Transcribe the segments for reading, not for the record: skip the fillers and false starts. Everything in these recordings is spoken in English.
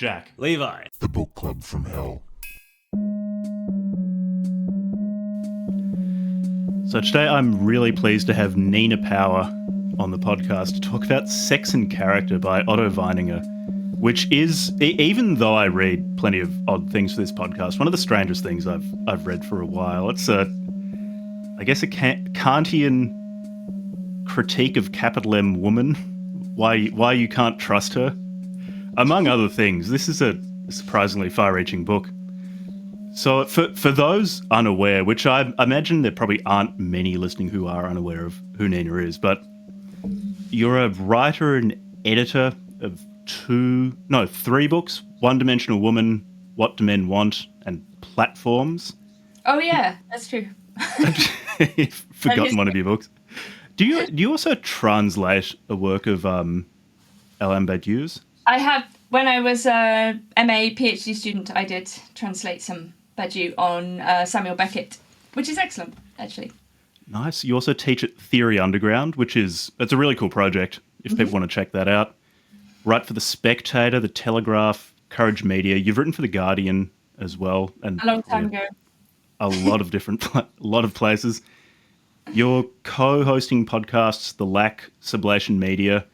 Jack. Levi. The Book Club from Hell. So today I'm really pleased to have Nina Power on the podcast to talk about Sex and Character by Otto Weininger, which is, even though I read plenty of odd things for this podcast, one of the strangest things I've read for a while. It's a Kantian critique of capital M woman, why you can't trust her. Among other things, this is a surprisingly far-reaching book. So for those unaware, which I imagine there probably aren't many listening who are unaware of who Nina is, but you're a writer and editor of three books: One Dimensional Woman, What Do Men Want, and Platforms. Oh yeah, that's true. Forgotten one of your books. Do you also translate a work of Alain Badiou's? I have. When I was a MA PhD student, I did translate some Badiou on Samuel Beckett, which is excellent, actually. Nice. You also teach at Theory Underground, it's a really cool project if people want to check that out. Write for The Spectator, The Telegraph, Courage Media. You've written for The Guardian as well. And a long time ago. A lot of different, places. You're co-hosting podcasts, The Lack, Sublation Media.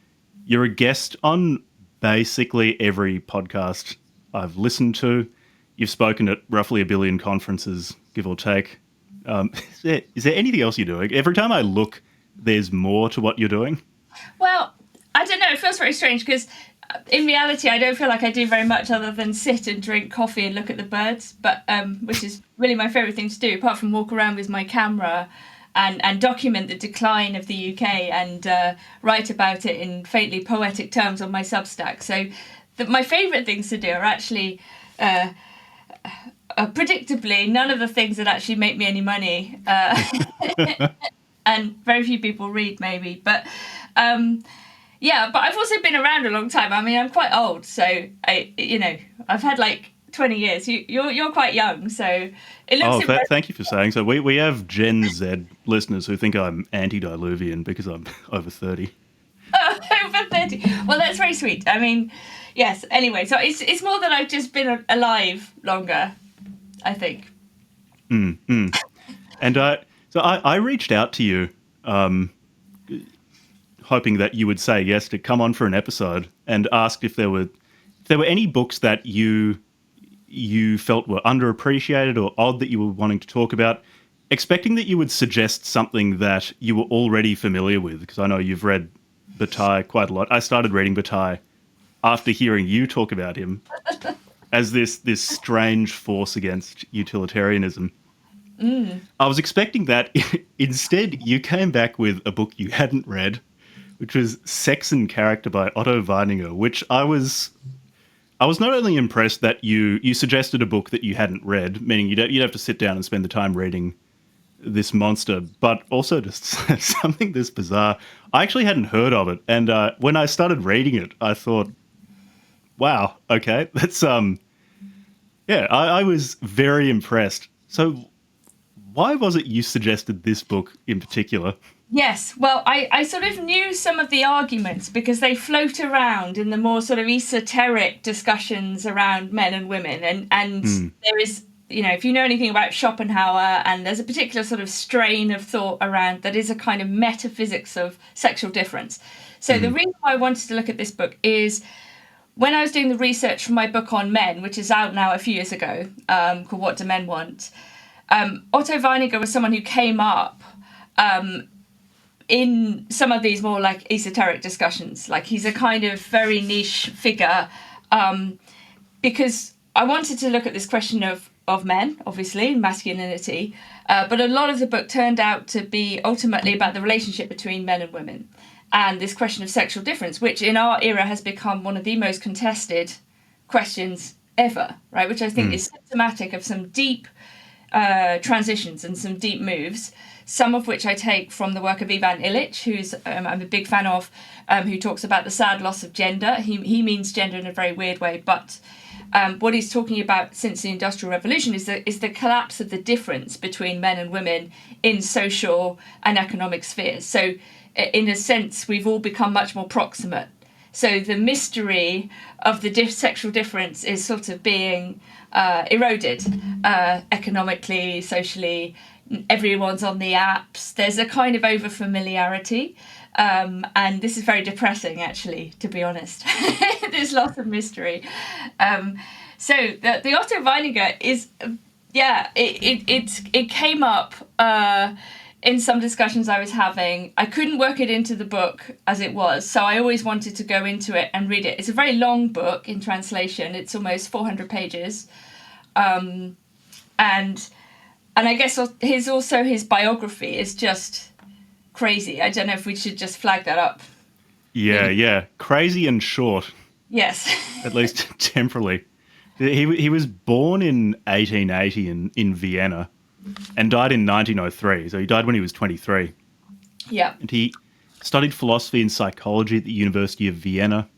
You're a guest on basically every podcast I've listened to. You've spoken at roughly 1 billion conferences, give or take. Is there anything else you're doing? Every time I look, there's more to what you're doing. Well, I don't know. It feels very strange because in reality, I don't feel like I do very much other than sit and drink coffee and look at the birds, but which is really my favourite thing to do, apart from walk around with my camera and document the decline of the UK and write about it in faintly poetic terms on my Substack. So my favourite things to do are actually, predictably, none of the things that actually make me any money. And very few people read, maybe. But but I've also been around a long time. I mean, I'm quite old, so I've had like 20 years. You're quite young, so it looks. Thank you for saying so. We have Gen Z listeners who think I'm antediluvian because I'm over 30. Oh, over 30. Well, that's very sweet. I mean, yes. Anyway, so it's more that I've just been alive longer, I think. And I reached out to you, hoping that you would say yes to come on for an episode, and asked if there were any books that you felt were underappreciated or odd that you were wanting to talk about, expecting that you would suggest something that you were already familiar with, because I know you've read Bataille quite a lot. I started reading Bataille after hearing you talk about him as this strange force against utilitarianism. I was expecting that. Instead, you came back with a book you hadn't read, which was Sex and Character by Otto Weininger, which I was not only impressed that you suggested a book that you hadn't read, meaning you'd have to sit down and spend the time reading this monster, but also just something this bizarre. I actually hadn't heard of it, and when I started reading it, I thought, wow, okay, that's I was very impressed. So why was it you suggested this book in particular? Yes, well, I sort of knew some of the arguments because they float around in the more sort of esoteric discussions around men and women. And there is, if you know anything about Schopenhauer, and there's a particular sort of strain of thought around that is a kind of metaphysics of sexual difference. So the reason why I wanted to look at this book is when I was doing the research for my book on men, which is out now a few years ago, called What Do Men Want? Otto Weininger was someone who came up in some of these more like esoteric discussions. Like he's a kind of very niche figure because I wanted to look at this question of men, obviously, masculinity, but a lot of the book turned out to be ultimately about the relationship between men and women and this question of sexual difference, which in our era has become one of the most contested questions ever, right? Which I think is symptomatic of some deep transitions and some deep moves, some of which I take from the work of Ivan Illich, who's I'm a big fan of, who talks about the sad loss of gender. He means gender in a very weird way, but what he's talking about since the Industrial Revolution is the collapse of the difference between men and women in social and economic spheres. So in a sense, we've all become much more proximate So the mystery of the sexual difference is sort of being eroded economically, socially. Everyone's on the apps. There's a kind of over familiarity. And this is very depressing, actually, to be honest. There's lots of mystery. So the Otto Weininger is, it came up in some discussions I was having. I couldn't work it into the book as it was, so I always wanted to go into it and read it. It's a very long book in translation. It's almost 400 pages. And I guess his biography is just crazy. I don't know if we should just flag that up. Yeah. Crazy and short. Yes. At least temporarily. He was born in 1880 in Vienna and died in 1903. So he died when he was 23. Yeah. And he studied philosophy and psychology at the University of Vienna.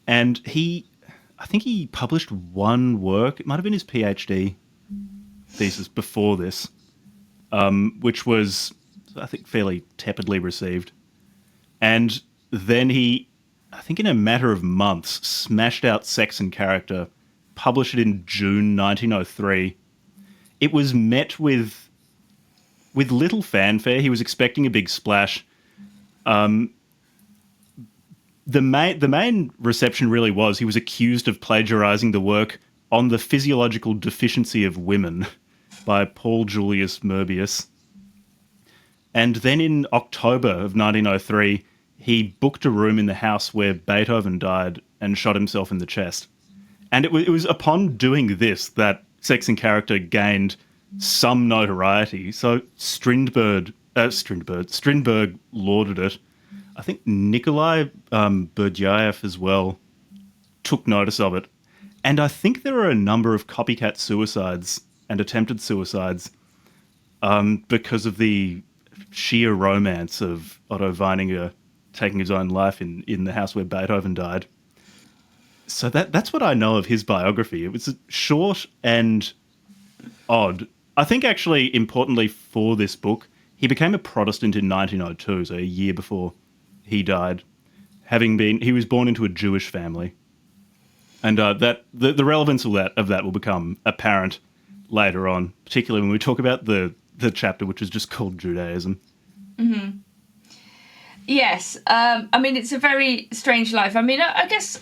And I think he published one work. It might have been his PhD thesis before this, which was, I think, fairly tepidly received. And then he, I think in a matter of months, smashed out Sex and Character, published it in June 1903. It was met with little fanfare. He was expecting a big splash. The main reception really was he was accused of plagiarizing the work On the Physiological Deficiency of Women by Paul Julius Möbius. And then in October of 1903, he booked a room in the house where Beethoven died and shot himself in the chest. And it was upon doing this that Sex and Character gained some notoriety. So Strindberg lauded it. I think Nikolai Berdyaev as well took notice of it. And I think there are a number of copycat suicides and attempted suicides because of the sheer romance of Otto Weininger taking his own life in the house where Beethoven died. So that's what I know of his biography. It was short and odd. I think actually, importantly for this book, he became a Protestant in 1902, so a year before he died, he was born into a Jewish family. And that the relevance of that will become apparent later on, particularly when we talk about the chapter which is just called Judaism. Mm-hmm. Yes. I mean, it's a very strange life. I mean, I guess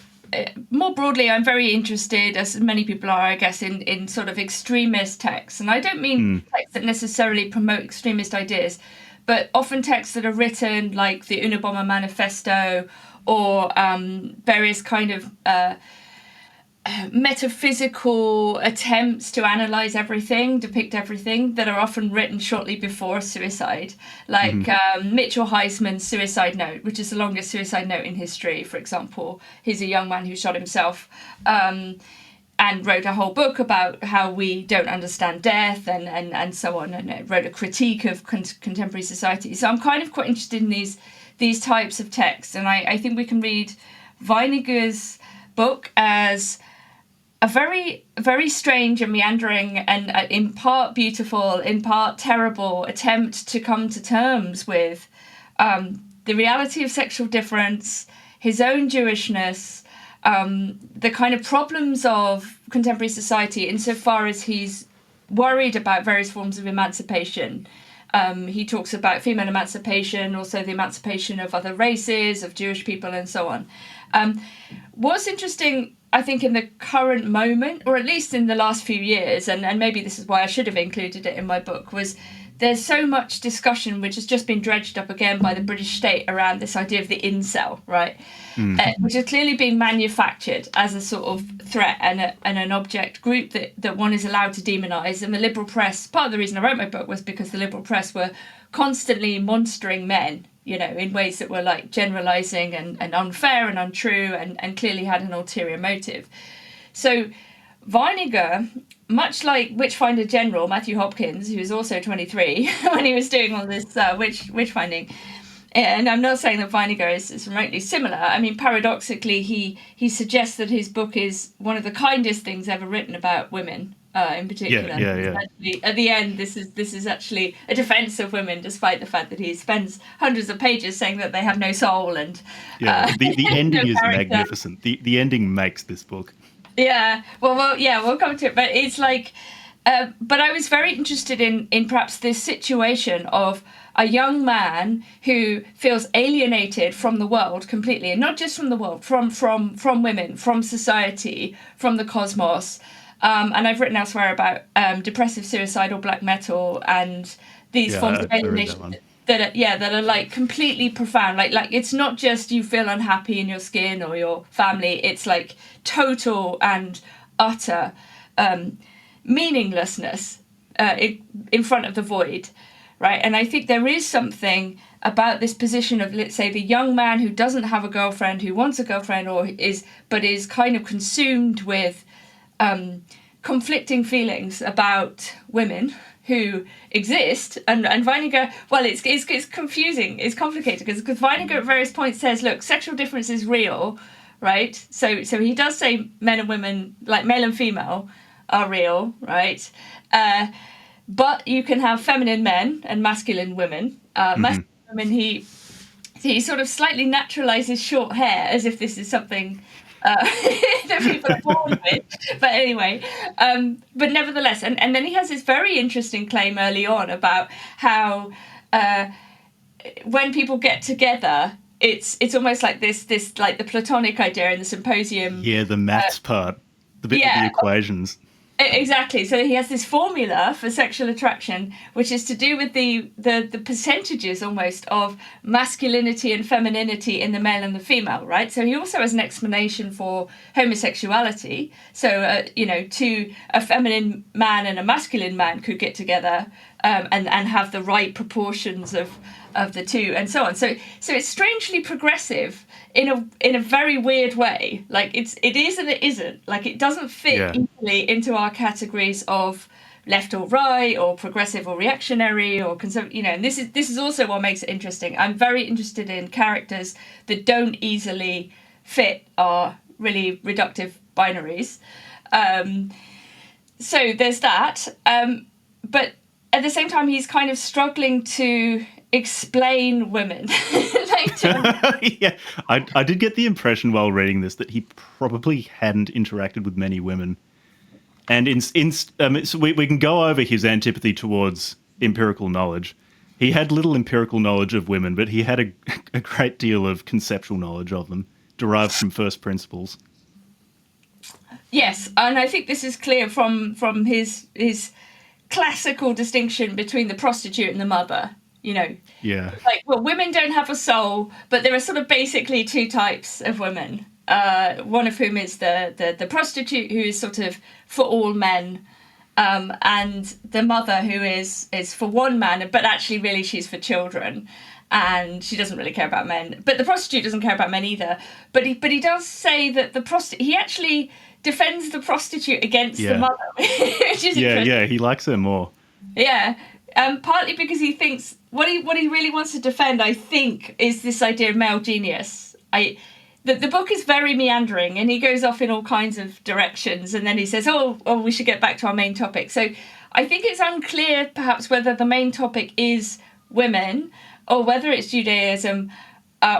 more broadly, I'm very interested, as many people are, I guess, in sort of extremist texts. And I don't mean texts that necessarily promote extremist ideas, but often texts that are written like the Unabomber Manifesto or various kind of metaphysical attempts to analyze everything, depict everything, that are often written shortly before suicide, like Mitchell Heisman's Suicide Note, which is the longest suicide note in history, for example. He's a young man who shot himself and wrote a whole book about how we don't understand death and so on, and wrote a critique of contemporary society. So I'm kind of quite interested in these types of texts, and I think we can read Weininger's book as a very, very strange and meandering and in part beautiful, in part terrible attempt to come to terms with the reality of sexual difference, his own Jewishness, the kind of problems of contemporary society insofar as he's worried about various forms of emancipation. He talks about female emancipation, also the emancipation of other races, of Jewish people, and so on. What's interesting, I think, in the current moment, or at least in the last few years, and maybe this is why I should have included it in my book, was there's so much discussion which has just been dredged up again by the British state around this idea of the incel, right? Which is clearly being manufactured as a sort of threat and an object group that one is allowed to demonise. And the liberal press, part of the reason I wrote my book was because the liberal press were constantly monstering men, you know, in ways that were like generalising and unfair and untrue and clearly had an ulterior motive. So Weininger, much like Witchfinder General Matthew Hopkins, who was also 23 when he was doing all this witch finding, and I'm not saying that Weininger is remotely similar. I mean, paradoxically, he suggests that his book is one of the kindest things ever written about women. in particular. Yeah. Actually, at the end, this is actually a defense of women, despite the fact that he spends hundreds of pages saying that they have no soul and the ending no is character. magnificent. The ending makes this book. Yeah, we'll come to it, but it's like, but I was very interested in perhaps this situation of a young man who feels alienated from the world completely, and not just from the world, from women, from society, from the cosmos. And I've written elsewhere about depressive, suicidal black metal and these forms of alienation that are like completely profound. Like it's not just you feel unhappy in your skin or your family. It's like total and utter meaninglessness in front of the void. Right, and I think there is something about this position of, let's say, the young man who doesn't have a girlfriend, who wants a girlfriend, but is kind of consumed with conflicting feelings about women who exist. And Weininger, well, it's confusing, it's complicated because Weininger at various points says, look, sexual difference is real, right? So he does say men and women, like male and female, are real, right? But you can have feminine men and masculine women. Masculine women, he sort of slightly naturalizes short hair as if this is something that people are born with. But anyway, but nevertheless, and then he has this very interesting claim early on about how when people get together, it's almost like this like the Platonic idea in the Symposium. Yeah, the maths part, the bit with the equations. Exactly. So he has this formula for sexual attraction, which is to do with the percentages almost of masculinity and femininity in the male and the female, right? So he also has an explanation for homosexuality. So, a feminine man and a masculine man could get together and have the right proportions of the two, and so on. So it's strangely progressive in a very weird way. Like it is and it isn't. Like it doesn't fit easily into our categories of left or right, or progressive or reactionary, or conservative. And this is also what makes it interesting. I'm very interested in characters that don't easily fit our really reductive binaries. So there's that. But at the same time, he's kind of struggling to explain women. Yeah, I did get the impression while reading this that he probably hadn't interacted with many women. And so we can go over his antipathy towards empirical knowledge. He had little empirical knowledge of women, but he had a great deal of conceptual knowledge of them, derived from first principles. Yes, and I think this is clear from his classical distinction between the prostitute and the mother. Yeah. Like, well, women don't have a soul, but there are sort of basically two types of women. One of whom is the prostitute, who is sort of for all men, and the mother, who is for one man, but actually really she's for children, and she doesn't really care about men. But the prostitute doesn't care about men either. But he does say that he actually defends the prostitute against the mother, which is interesting. Yeah, he likes her more. Yeah. Partly because he thinks what he really wants to defend, I think, is this idea of male genius. The book is very meandering, and he goes off in all kinds of directions, and then he says, oh, we should get back to our main topic. So I think it's unclear, perhaps, whether the main topic is women, or whether it's Judaism,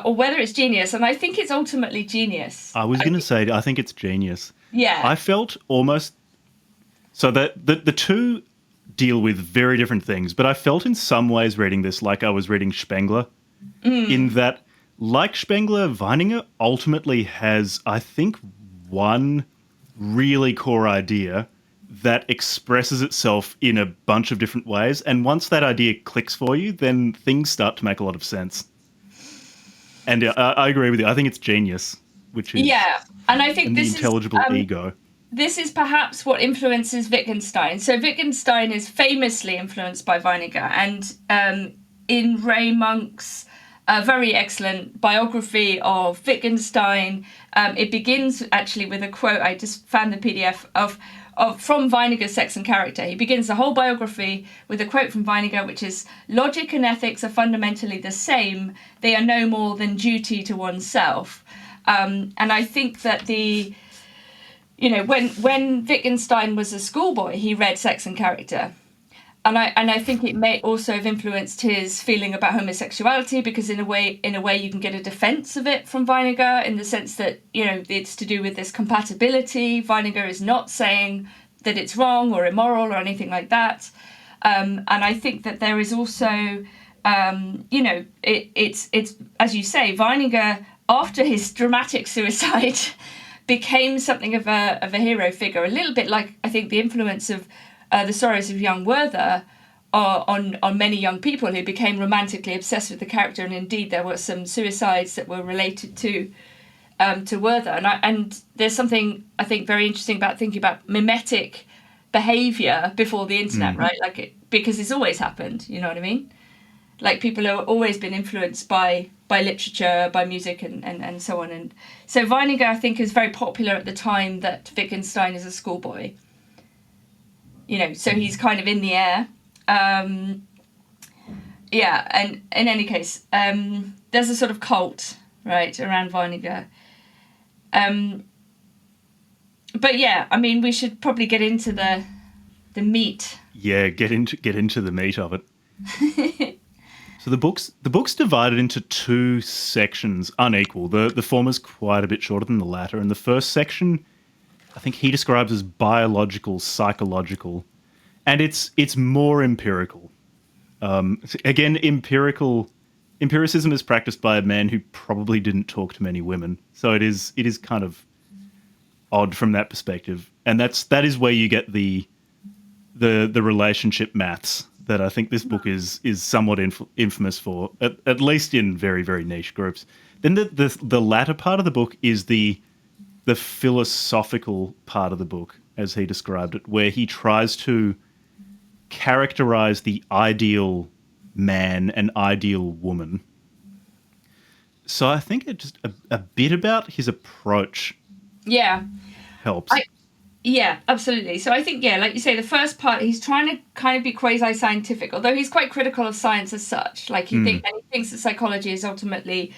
or whether it's genius. And I think it's ultimately genius. I was going to say, I think it's genius. Yeah. I felt almost... So the two deal with very different things, but I felt in some ways reading this like I was reading Spengler, in that, like Spengler, Weininger ultimately has, I think, one really core idea that expresses itself in a bunch of different ways, and once that idea clicks for you, then things start to make a lot of sense. And I agree with you. I think it's genius, which is and I think the intelligible ego. This is perhaps what influences Wittgenstein. So Wittgenstein is famously influenced by Weininger, and in Ray Monk's very excellent biography of Wittgenstein, it begins actually with a quote. I just found the PDF from Weininger's Sex and Character. He begins the whole biography with a quote from Weininger, which is, "Logic and ethics are fundamentally the same. They are no more than duty to oneself." And I think that when Wittgenstein was a schoolboy, he read Sex and Character. And I think it may also have influenced his feeling about homosexuality, because in a way you can get a defense of it from Weininger, in the sense that, it's to do with this compatibility. Weininger is not saying that it's wrong or immoral or anything like that. And I think that there is also, it's as you say, Weininger, after his dramatic suicide, became something of a hero figure, a little bit like, I think, the influence of The Sorrows of Young Werther on many young people who became romantically obsessed with the character. And indeed, there were some suicides that were related to Werther. And there's something, I think, very interesting about thinking about mimetic behaviour before the internet, right? Because it's always happened, you know what I mean? Like, people have always been influenced by literature, by music, and so on. And so Weininger, I think, is very popular at the time that Wittgenstein is a schoolboy. So he's kind of in the air. And in any case, there's a sort of cult, right, around Weininger. But yeah, I mean, we should probably get into the meat. Yeah, get into the meat of it. So the book's divided into two sections, unequal. The former's quite a bit shorter than the latter, and the first section, I think he describes as biological, psychological, and it's more empirical. Again, empiricism is practiced by a man who probably didn't talk to many women, so it is kind of odd from that perspective, and that is where you get the relationship maths that I think this book is somewhat infamous for, at least in very, very niche groups. Then the latter part of the book is the philosophical part of the book, as he described it, where he tries to characterize the ideal man and ideal woman. So I think it just a bit about his approach. Yeah. Helps. Yeah, absolutely. So I think, like you say, the first part, he's trying to kind of be quasi-scientific, although he's quite critical of science as such. Like, he thinks that psychology is ultimately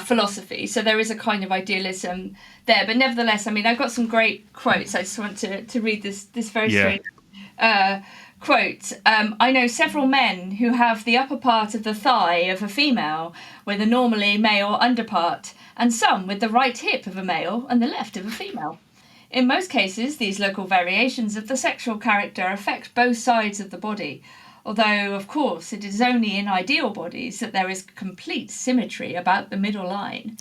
philosophy. So there is a kind of idealism there. But nevertheless, I mean, I've got some great quotes. I just want to read this very strange quote. I know several men who have the upper part of the thigh of a female with a normally male underpart, and some with the right hip of a male and the left of a female. In most cases, these local variations of the sexual character affect both sides of the body, although, of course, it is only in ideal bodies that there is complete symmetry about the middle line.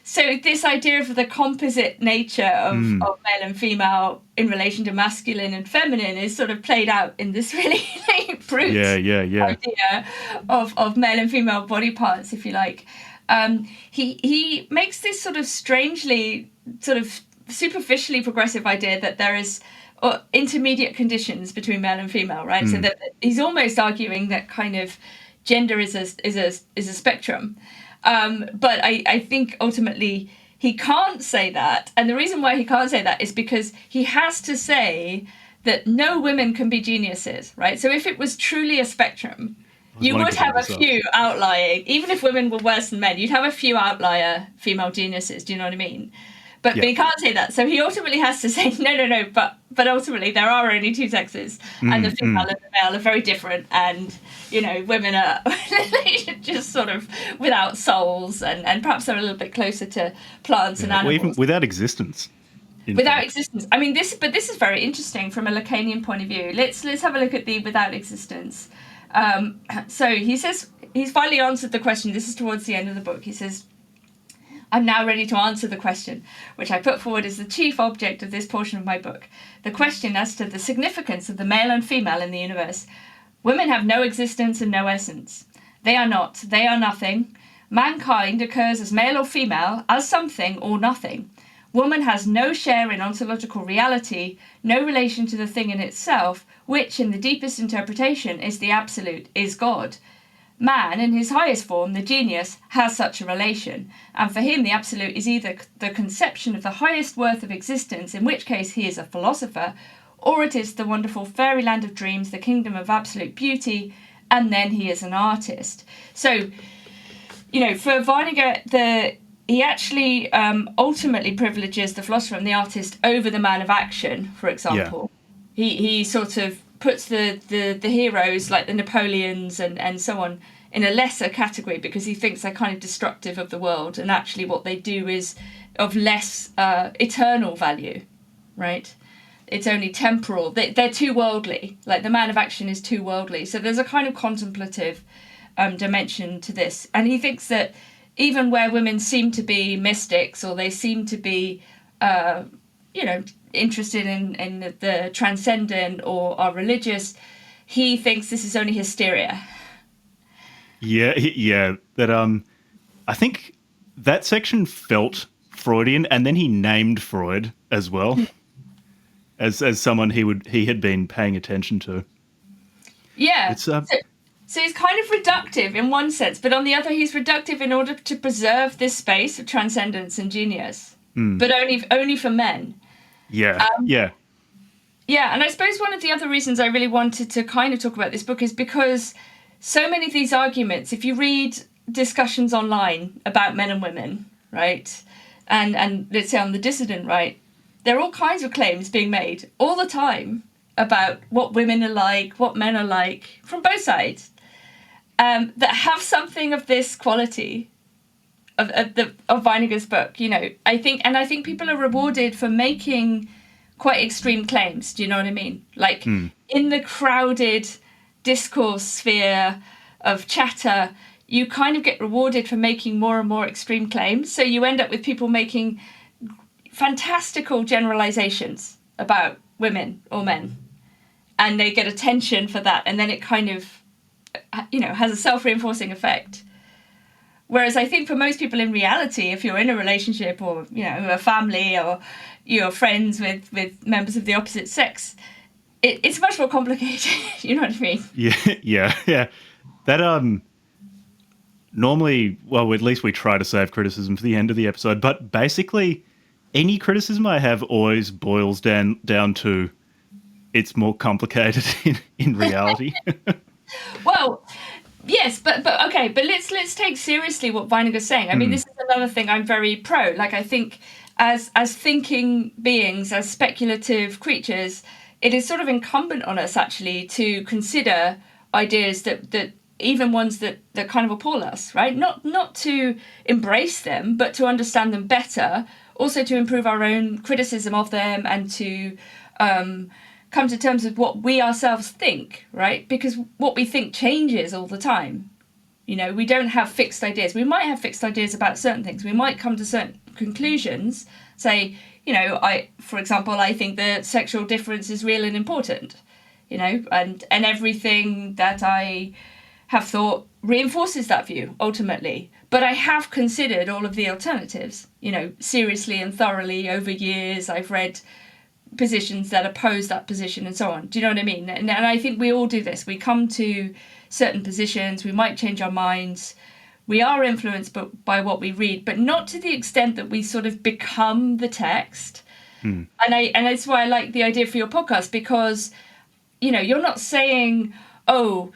So this idea of the composite nature of male and female in relation to masculine and feminine is sort of played out in this really brute idea of male and female body parts, if you like. He makes this sort of strangely sort of superficially progressive idea that there is intermediate conditions between male and female, right? So that he's almost arguing that kind of gender is a spectrum. But I think ultimately he can't say that. And the reason why he can't say that is because he has to say that no women can be geniuses, right? So if it was truly a spectrum, you would have a few outlying, even if women were worse than men, you'd have a few outlier female geniuses. Do you know what I mean? But he can't say that. So he ultimately has to say, no, but ultimately there are only two sexes, and the female and the male are very different, and, women are just sort of without souls, and perhaps they're a little bit closer to plants and animals. Well, even without existence. Without existence. I mean, this is very interesting from a Lacanian point of view. Let's have a look at the without existence. So he says, he's finally answered the question. This is towards the end of the book. He says, I'm now ready to answer the question, which I put forward as the chief object of this portion of my book. The question as to the significance of the male and female in the universe. Women have no existence and no essence. They are not. They are nothing. Mankind occurs as male or female, as something or nothing. Woman has no share in ontological reality, no relation to the thing in itself, which, in the deepest interpretation, is the absolute, is God. Man, in his highest form, the genius, has such a relation, and for him the absolute is either the conception of the highest worth of existence, in which case he is a philosopher, or it is the wonderful fairyland of dreams, the kingdom of absolute beauty, and then he is an artist. So, for Weininger, he actually ultimately privileges the philosopher and the artist over the man of action, for example. He sort of puts the heroes like the Napoleons and so on in a lesser category because he thinks they're kind of destructive of the world, and actually what they do is of less eternal value, right? It's only temporal. They're too worldly. Like the man of action is too worldly. So there's a kind of contemplative dimension to this. And he thinks that even where women seem to be mystics or they seem to be, interested in the transcendent or are religious, he thinks this is only hysteria. Yeah. That I think that section felt Freudian, and then he named Freud as well. As someone he had been paying attention to. Yeah. It's so he's kind of reductive in one sense, but on the other, he's reductive in order to preserve this space of transcendence and genius, but only for men. Yeah. Yeah, and I suppose one of the other reasons I really wanted to kind of talk about this book is because so many of these arguments, if you read discussions online about men and women, right, and let's say on the dissident right, there are all kinds of claims being made all the time about what women are like, what men are like, from both sides, that have something of this quality of Weininger's book. I think people are rewarded for making quite extreme claims. Do you know what I mean? Like in the crowded discourse sphere of chatter, you kind of get rewarded for making more and more extreme claims. So you end up with people making fantastical generalizations about women or men, and they get attention for that, and then it kind of has a self-reinforcing effect. Whereas I think for most people in reality, if you're in a relationship or a family or you're friends with members of the opposite sex, it's much more complicated. You know what I mean? Yeah. That normally, well, at least we try to save criticism for the end of the episode, but basically any criticism I have always boils down to it's more complicated in reality. Well, yes, but okay, but let's take seriously what Weininger's saying. I mean, this is another thing I'm very pro. Like, I think as thinking beings, as speculative creatures, it is sort of incumbent on us actually to consider ideas that even ones that kind of appall us, right? Not to embrace them, but to understand them better, also to improve our own criticism of them and to come to terms with what we ourselves think, right? Because what we think changes all the time. We don't have fixed ideas. We might have fixed ideas about certain things. We might come to certain conclusions, say, for example, I think that sexual difference is real and important, and everything that I have thought reinforces that view ultimately. But I have considered all of the alternatives, seriously and thoroughly over years. I've read positions that oppose that position and so on. Do you know what I mean? And I think we all do this. We come to certain positions, we might change our minds. We are influenced by what we read, but not to the extent that we sort of become the text. And that's why I like the idea for your podcast, because, you're not saying, oh,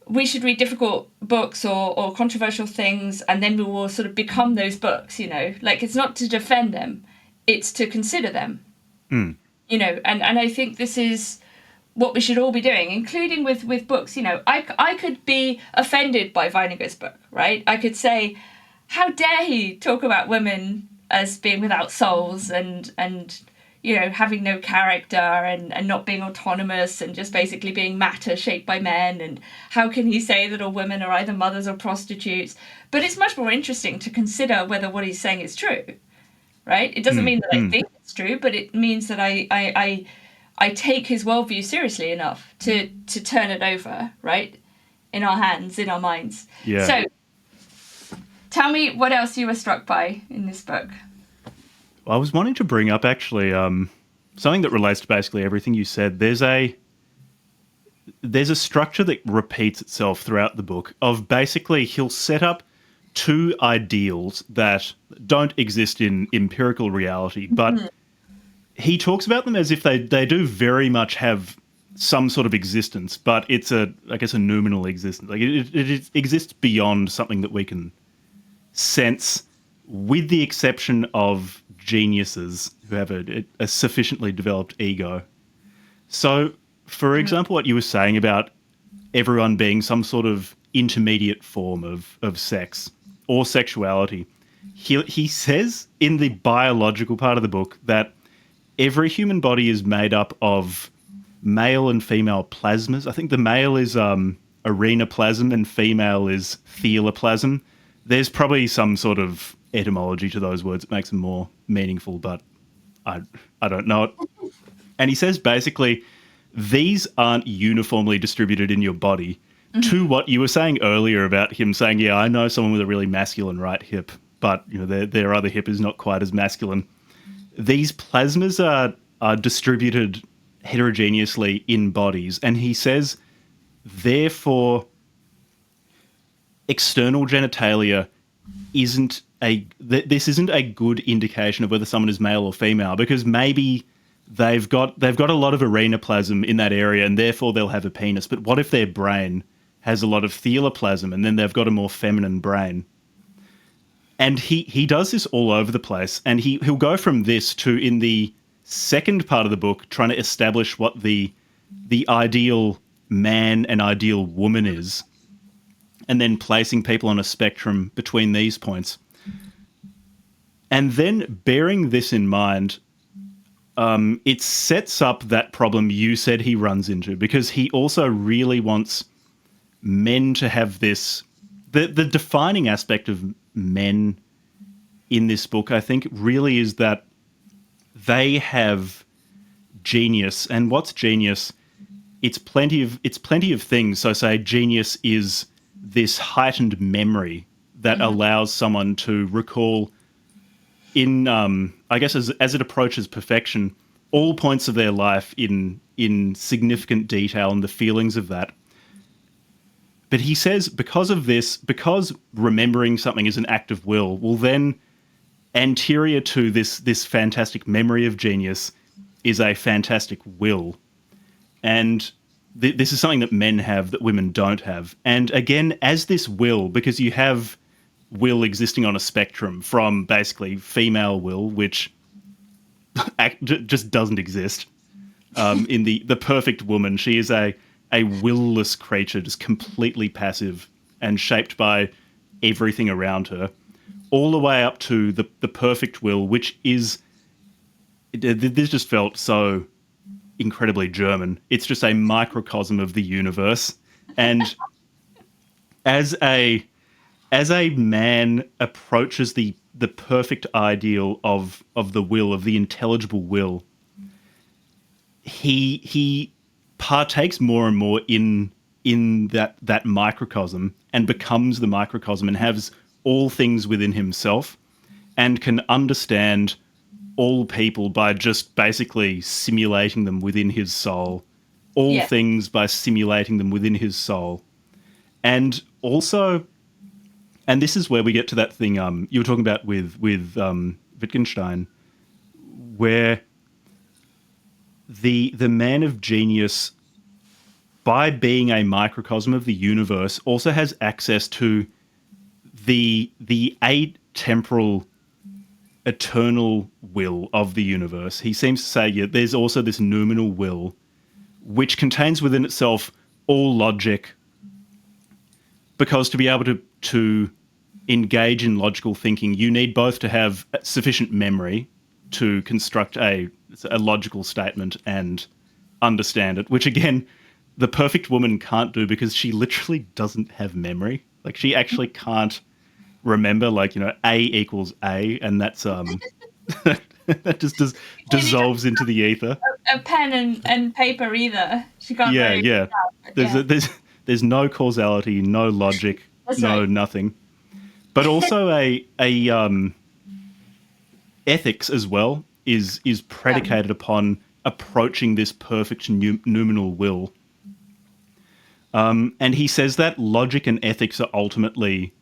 we should read difficult books or controversial things and then we will sort of become those books, Like, it's not to defend them, it's to consider them. And I think this is what we should all be doing, including with books. I could be offended by Weininger's book, right? I could say, how dare he talk about women as being without souls and having no character and not being autonomous and just basically being matter shaped by men, and how can he say that all women are either mothers or prostitutes? But it's much more interesting to consider whether what he's saying is true, right? It doesn't mean that I think it's true, but it means that I take his worldview seriously enough to turn it over, right? In our hands, in our minds. Yeah. So tell me what else you were struck by in this book. Well, I was wanting to bring up actually something that relates to basically everything you said. There's a structure that repeats itself throughout the book of basically he'll set up two ideals that don't exist in empirical reality, but he talks about them as if they do very much have some sort of existence, but it's a noumenal existence. Like it exists beyond something that we can sense with the exception of geniuses who have a sufficiently developed ego. So, for example, what you were saying about everyone being some sort of intermediate form of sex or sexuality, he says in the biological part of the book that every human body is made up of male and female plasmas. I think the male is arenaplasm and female is theoplasm. There's probably some sort of etymology to those words that makes them more meaningful, but I don't know it. And he says basically these aren't uniformly distributed in your body. To what you were saying earlier about him saying, yeah, I know someone with a really masculine right hip, but their other hip is not quite as masculine. These plasmas are distributed heterogeneously in bodies, and he says, therefore, external genitalia this isn't a good indication of whether someone is male or female, because maybe they've got a lot of arenaplasm in that area, and therefore they'll have a penis. But what if their brain has a lot of theoplasm, and then they've got a more feminine brain? And he does this all over the place, and he'll go from this to, in the second part of the book, trying to establish what the ideal man and ideal woman is, and then placing people on a spectrum between these points. And then, bearing this in mind, it sets up that problem you said he runs into, because he also really wants men to have this... The defining aspect of men in this book, I think, really is that they have genius. And what's genius? It's plenty of things. So say genius is this heightened memory that allows someone to recall in, I guess, as it approaches perfection, all points of their life in significant detail and the feelings of that. But he says because of this, because remembering something is an act of will, well then anterior to this fantastic memory of genius is a fantastic will. And this is something that men have that women don't have. And again, as this will, because you have will existing on a spectrum from basically female will, which just doesn't exist. In the perfect woman, she is a will-less creature, just completely passive and shaped by everything around her, all the way up to the perfect will, which is... This just felt so incredibly German. It's just a microcosm of the universe. And as a man approaches the perfect ideal of the will, of the intelligible will, he partakes more and more in that microcosm and becomes the microcosm and has all things within himself and can understand all people by just basically simulating them within his soul. All things by simulating them within his soul. And also, and this is where we get to that thing you were talking about with Wittgenstein, where the man of genius, by being a microcosm of the universe, also has access to the atemporal eternal will of the universe. He seems to say there's also this noumenal will, which contains within itself all logic, because to be able to engage in logical thinking, you need both to have sufficient memory to construct a logical statement and understand it, which again, the perfect woman can't do because she literally doesn't have memory. Like, she actually can't remember, like, A equals A, and that's that just dissolves into the ether. A pen and paper either. She can't. Yeah. There's no causality, no logic, nothing. But also a ethics as well is predicated upon approaching this perfect noumenal will. And he says that logic and ethics are ultimately,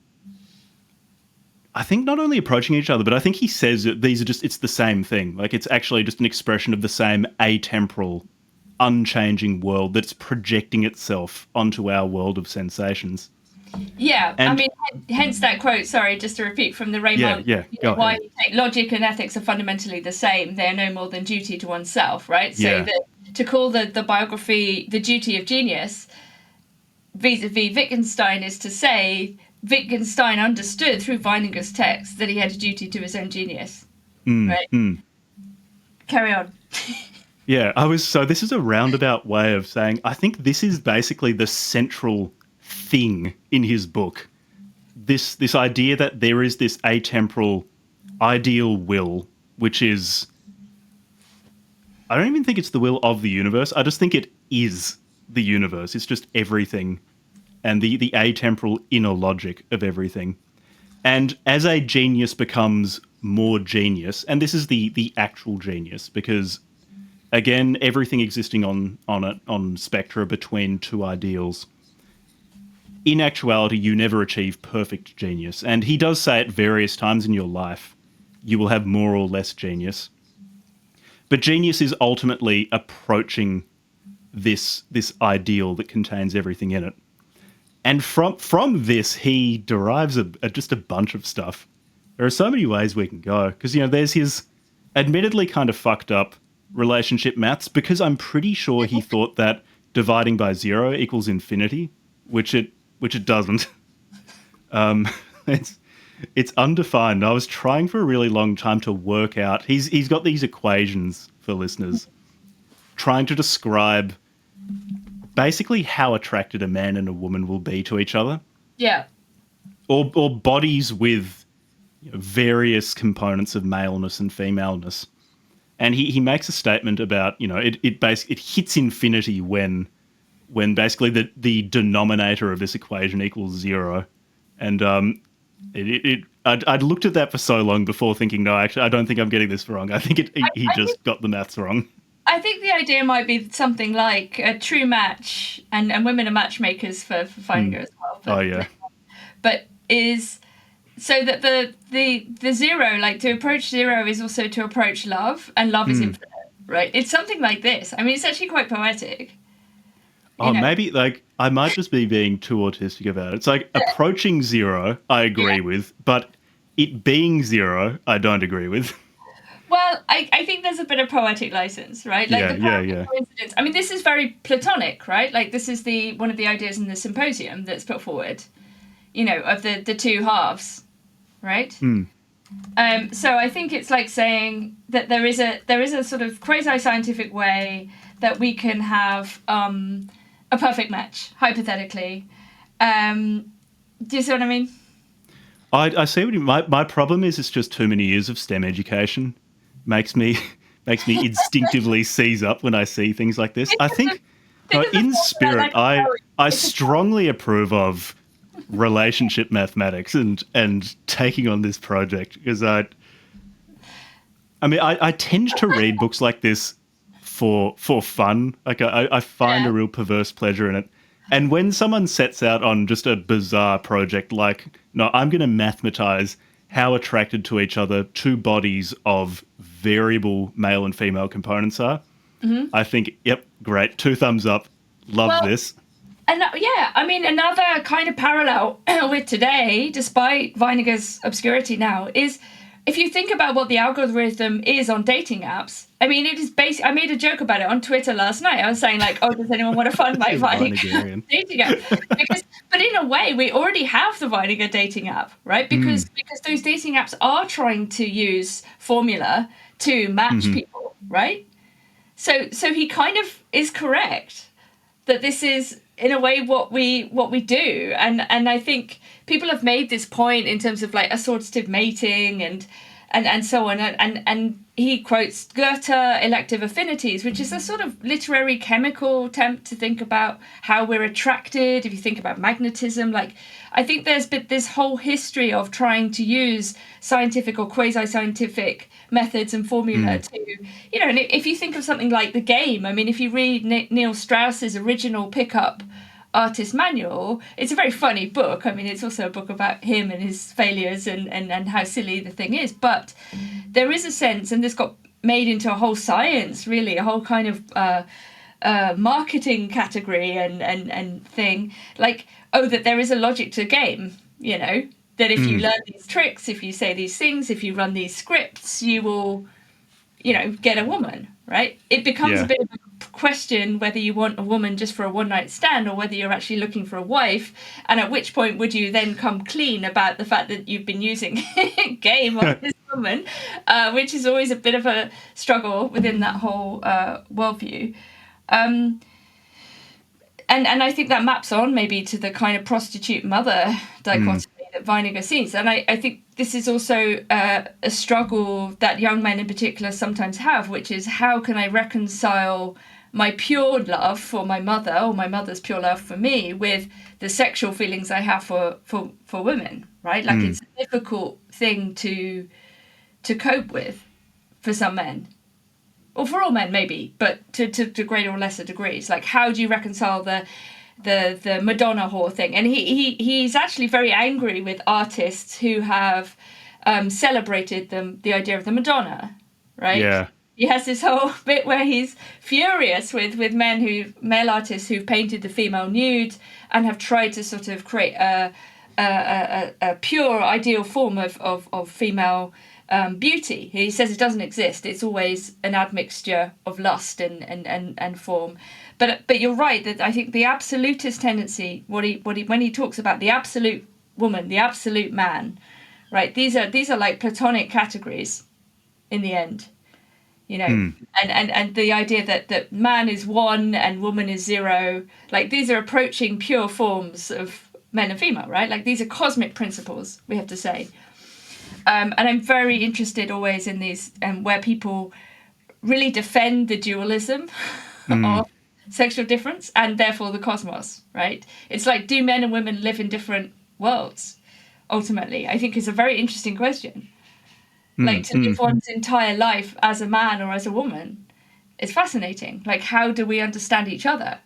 I think, not only approaching each other, but I think he says that these are it's the same thing. Like, it's actually just an expression of the same atemporal, unchanging world that's projecting itself onto our world of sensations. Yeah, I And mean, hence that quote, sorry, just to repeat from the Raymond, go why ahead. logic and ethics are fundamentally the same. They are no more than duty to oneself, right? So Yeah. that to call the biography the duty of genius vis-a-vis Wittgenstein is to say Wittgenstein understood through Weininger's text that he had a duty to his own genius, right? Carry on. Yeah, so this is a roundabout way of saying I think this is basically the central thing in his book. This idea that there is this atemporal ideal will, which is, I don't even think it's the will of the universe. I just think it is the universe. It's just everything, and the atemporal inner logic of everything. And as a genius becomes more genius, and this is the actual genius, because again, everything existing on spectra between two ideals. In actuality, you never achieve perfect genius. And he does say at various times in your life, you will have more or less genius. But genius is ultimately approaching this ideal that contains everything in it. And from this, he derives just a bunch of stuff. There are so many ways we can go. Because, there's his admittedly kind of fucked up relationship maths, because I'm pretty sure he thought that dividing by 0 equals infinity, which it doesn't. It's undefined. I was trying for a really long time to work out. He's got these equations for listeners, trying to describe basically how attracted a man and a woman will be to each other. Yeah. Or bodies with various components of maleness and femaleness. And he makes a statement about, it hits infinity when basically the denominator of this equation equals 0. And I'd looked at that for so long before thinking, no, actually, I don't think I'm getting this wrong. I think he just got the maths wrong. I think the idea might be something like a true match, and women are matchmakers for Weininger as well. But, Oh, yeah. But is so that the 0, like to approach 0 is also to approach love, and love is infinite, right? It's something like this. I mean, it's actually quite poetic. Maybe like I might just be being too autistic about it. It's like approaching 0, I agree with, but it being 0, I don't agree with. Well, I think there's a bit of poetic license, right? Like Yeah. coincidence. I mean, this is very Platonic, right? Like this is one of the ideas in the symposium that's put forward, of the two halves, right? So I think it's like saying that there is a sort of quasi-scientific way that we can have a perfect match, hypothetically. Do you see what I mean? I see what you mean. My problem is it's just too many years of STEM education makes me instinctively seize up when I see things like this. I think in spirit, I strongly approve of relationship mathematics and taking on this project, because I tend to read books like this for fun. Like I find a real perverse pleasure in it. And when someone sets out on just a bizarre project like, no, I'm going to mathematize how attracted to each other two bodies of variable male and female components are, I think, yep, great, 2 thumbs up, love this. And I mean, another kind of parallel with today, despite Weininger's obscurity now, is if you think about what the algorithm is on dating apps. I mean, it is I made a joke about it on Twitter last night. I was saying like, oh, does anyone want to fund my Weininger dating app? But in a way, we already have the Weininger dating app, right? Because those dating apps are trying to use formula to match people, right? So he kind of is correct that this is in a way what we do, and I think people have made this point in terms of like assortative mating and so on, and he quotes Goethe elective affinities, which is a sort of literary chemical attempt to think about how we're attracted. If you think about magnetism, like I think there's been this whole history of trying to use scientific or quasi-scientific methods and formula to, and if you think of something like The Game, I mean, if you read Neil Strauss's original pickup artist manual, it's a very funny book. I mean, it's also a book about him and his failures and how silly the thing is. But there is a sense, and this got made into a whole science, really, a whole kind of marketing category and thing, like, oh, that there is a logic to game, you know, that if you learn these tricks, if you say these things, if you run these scripts, you will, you know, get a woman, right? It becomes a bit of a question whether you want a woman just for a one-night stand or whether you're actually looking for a wife, and at which point would you then come clean about the fact that you've been using game on this woman, which is always a bit of a struggle within that whole worldview. And I think that maps on maybe to the kind of prostitute mother dichotomy that Weininger sees. And I think this is also a struggle that young men in particular sometimes have, which is, how can I reconcile my pure love for my mother, or my mother's pure love for me, with the sexual feelings I have for women, right? Like, it's a difficult thing to cope with for some men. Or for all men, maybe, but to greater or lesser degrees. Like, how do you reconcile the Madonna whore thing? And he's actually very angry with artists who have celebrated the idea of the Madonna, right? Yeah. He has this whole bit where he's furious with male artists who've painted the female nude and have tried to sort of create a pure ideal form of female beauty. He says it doesn't exist. It's always an admixture of lust and form. But you're right that I think the absolutist tendency, when he talks about the absolute woman, the absolute man, right? These are like Platonic categories in the end, you know, and the idea that man is one and woman is zero, like, these are approaching pure forms of men and female, right? Like, these are cosmic principles, we have to say. And I'm very interested always in these, where people really defend the dualism of sexual difference and therefore the cosmos, right? It's like, do men and women live in different worlds, ultimately? I think is a very interesting question. Like, to live one's entire life as a man or as a woman is fascinating. Like, how do we understand each other?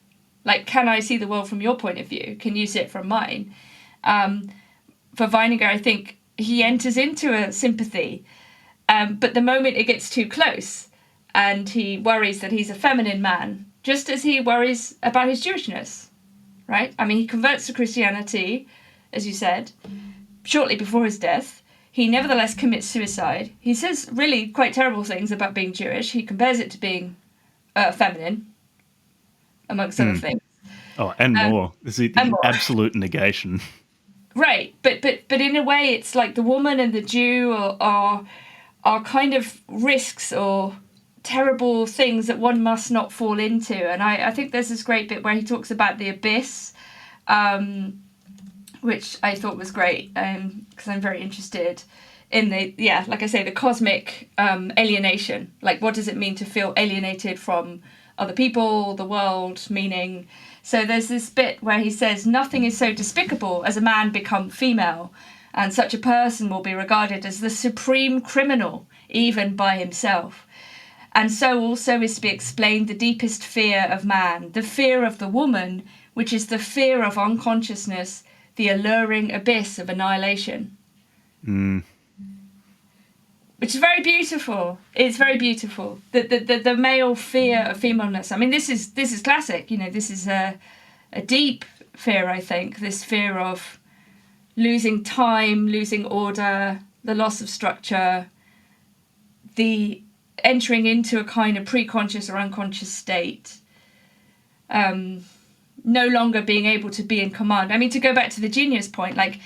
Like, can I see the world from your point of view? Can you see it from mine? For Weininger, I think he enters into a sympathy, but the moment it gets too close and he worries that he's a feminine man, just as he worries about his Jewishness, right? I mean, he converts to Christianity, as you said, shortly before his death. He nevertheless commits suicide. He says really quite terrible things about being Jewish. He compares it to being feminine, amongst other things. Oh, and more. This is the absolute negation. Right, but in a way, it's like the woman and the Jew are kind of risks or terrible things that one must not fall into. And I think there's this great bit where he talks about the abyss, which I thought was great, because I'm very interested in like I say, the cosmic alienation. Like, what does it mean to feel alienated from other people, the world, meaning? So there's this bit where he says, nothing is so despicable as a man become female, and such a person will be regarded as the supreme criminal, even by himself. And so also is to be explained the deepest fear of man, the fear of the woman, which is the fear of unconsciousness, the alluring abyss of annihilation. Which is very beautiful. It's very beautiful. The male fear of femaleness. I mean, this is classic. You know, this is a deep fear, I think. This fear of losing time, losing order, the loss of structure, the entering into a kind of pre-conscious or unconscious state, no longer being able to be in command. I mean, to go back to the genius point, like,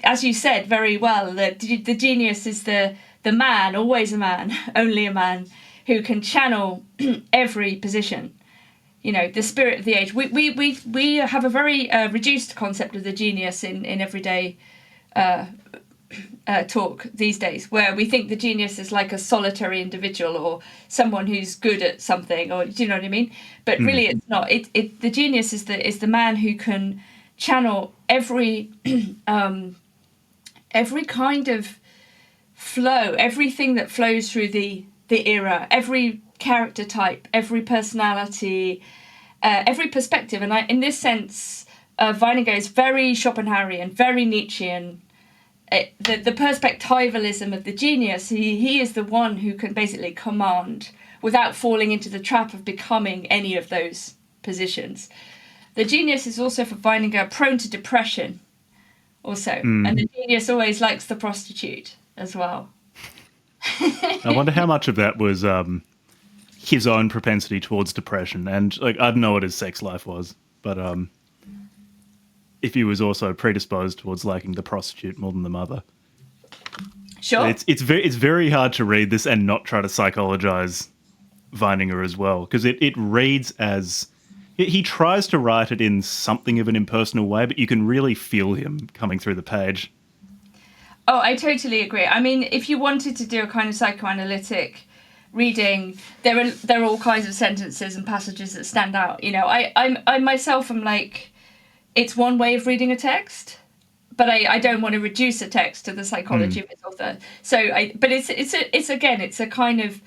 as you said very well, the genius is the man, always a man, only a man, who can channel every position. You know, the spirit of the age. We have a very reduced concept of the genius in everyday talk these days, where we think the genius is like a solitary individual or someone who's good at something, or do you know what I mean? But really, it's not. The genius is the man who can channel every every kind of flow, everything that flows through the era, every character type, every personality, every perspective. And in this sense, Weininger is very Schopenhauerian, very Nietzschean. The perspectivalism of the genius, he is the one who can basically command without falling into the trap of becoming any of those positions. The genius is also, for Weininger, prone to depression also. And the genius always likes the prostitute as well. I wonder how much of that was his own propensity towards depression. And like, I don't know what his sex life was, but if he was also predisposed towards liking the prostitute more than the mother. Sure. It's very hard to read this and not try to psychologize Weininger as well, because it reads as he tries to write it in something of an impersonal way, but you can really feel him coming through the page. Oh, I totally agree. I mean, if you wanted to do a kind of psychoanalytic reading, there are all kinds of sentences and passages that stand out. You know, I myself am like, it's one way of reading a text, but I don't want to reduce a text to the psychology of its author. So, but it's a kind of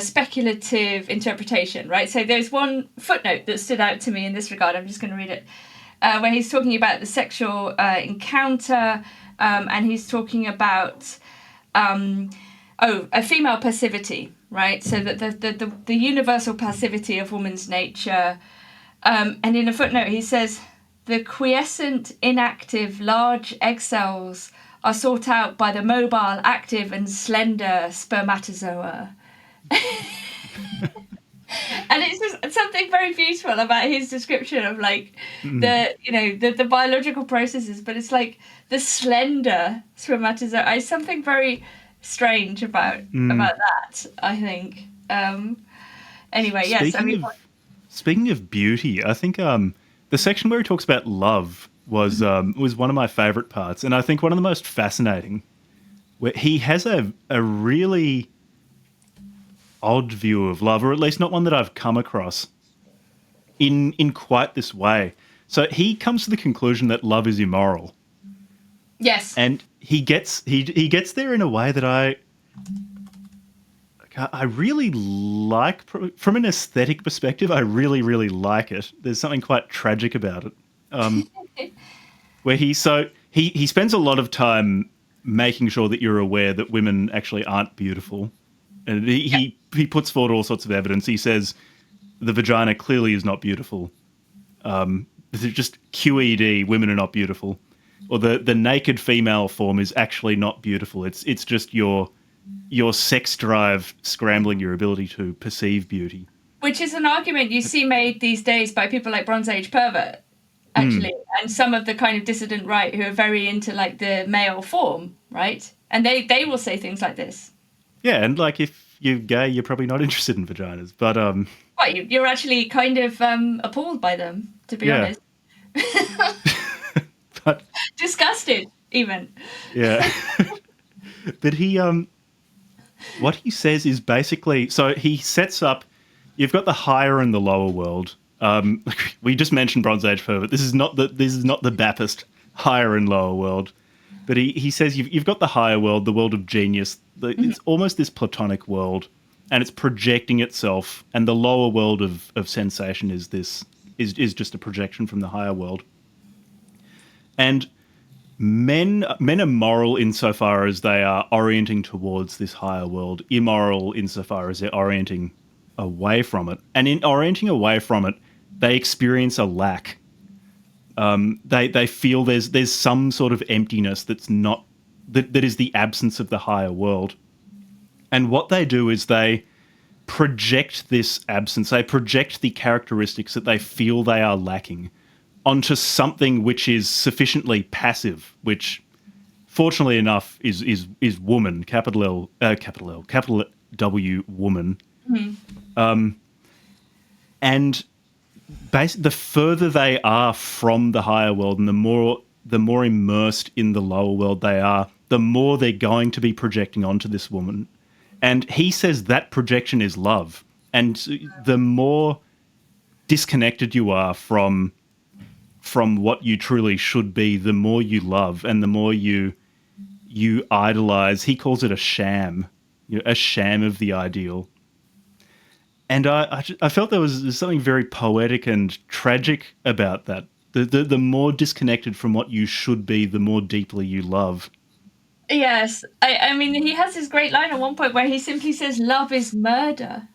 speculative interpretation, right? So there's one footnote that stood out to me in this regard. I'm just going to read it, where he's talking about the sexual encounter, and he's talking about a female passivity, right? So that the universal passivity of woman's nature, and in a footnote he says, the quiescent, inactive, large egg cells are sought out by the mobile, active, and slender spermatozoa. And it's just something very beautiful about his description of like the biological processes, but it's like the slender spermatozoa. It's something very strange about that, I think. Anyway, yes. Speaking of beauty, I think the section where he talks about love was one of my favourite parts, and I think one of the most fascinating, where he has a really odd view of love, or at least not one that I've come across in quite this way. So he comes to the conclusion that love is immoral. Yes. And he gets there in a way that I really like. From an aesthetic perspective, I really, really like it. There's something quite tragic about it. Where he spends a lot of time making sure that you're aware that women actually aren't beautiful. And he puts forward all sorts of evidence. He says the vagina clearly is not beautiful. Just QED, women are not beautiful. Or the naked female form is actually not beautiful. It's just your sex drive scrambling your ability to perceive beauty. Which is an argument you see made these days by people like Bronze Age pervert, actually, and some of the kind of dissident right who are very into like the male form, right? And they will say things like this. Yeah, and like if you're gay, you're probably not interested in vaginas, but well, you're actually kind of appalled by them, to be honest. But disgusted, even. Yeah. But he what he says is basically, so he sets up, you've got the higher and the lower world. We just mentioned Bronze Age pervert. This is not the Baptist higher and lower world. But he says you've got the higher world, the world of genius. It's almost this Platonic world, and it's projecting itself. And the lower world of sensation is just a projection from the higher world. And men are moral insofar as they are orienting towards this higher world, immoral insofar as they're orienting away from it. And in orienting away from it, they experience a lack. They feel there's some sort of emptiness that is the absence of the higher world. And what they do is they project this absence, they project the characteristics that they feel they are lacking onto something which is sufficiently passive, which fortunately enough is woman, capital W, woman. And the further they are from the higher world and the more immersed in the lower world they are, the more they're going to be projecting onto this woman. And he says that projection is love. And the more disconnected you are from what you truly should be, the more you love and the more you idolize. He calls it a sham, a sham of the ideal. And I felt there was something very poetic and tragic about that. The more disconnected from what you should be, the more deeply you love. Yes. I mean, he has this great line at one point where he simply says, love is murder.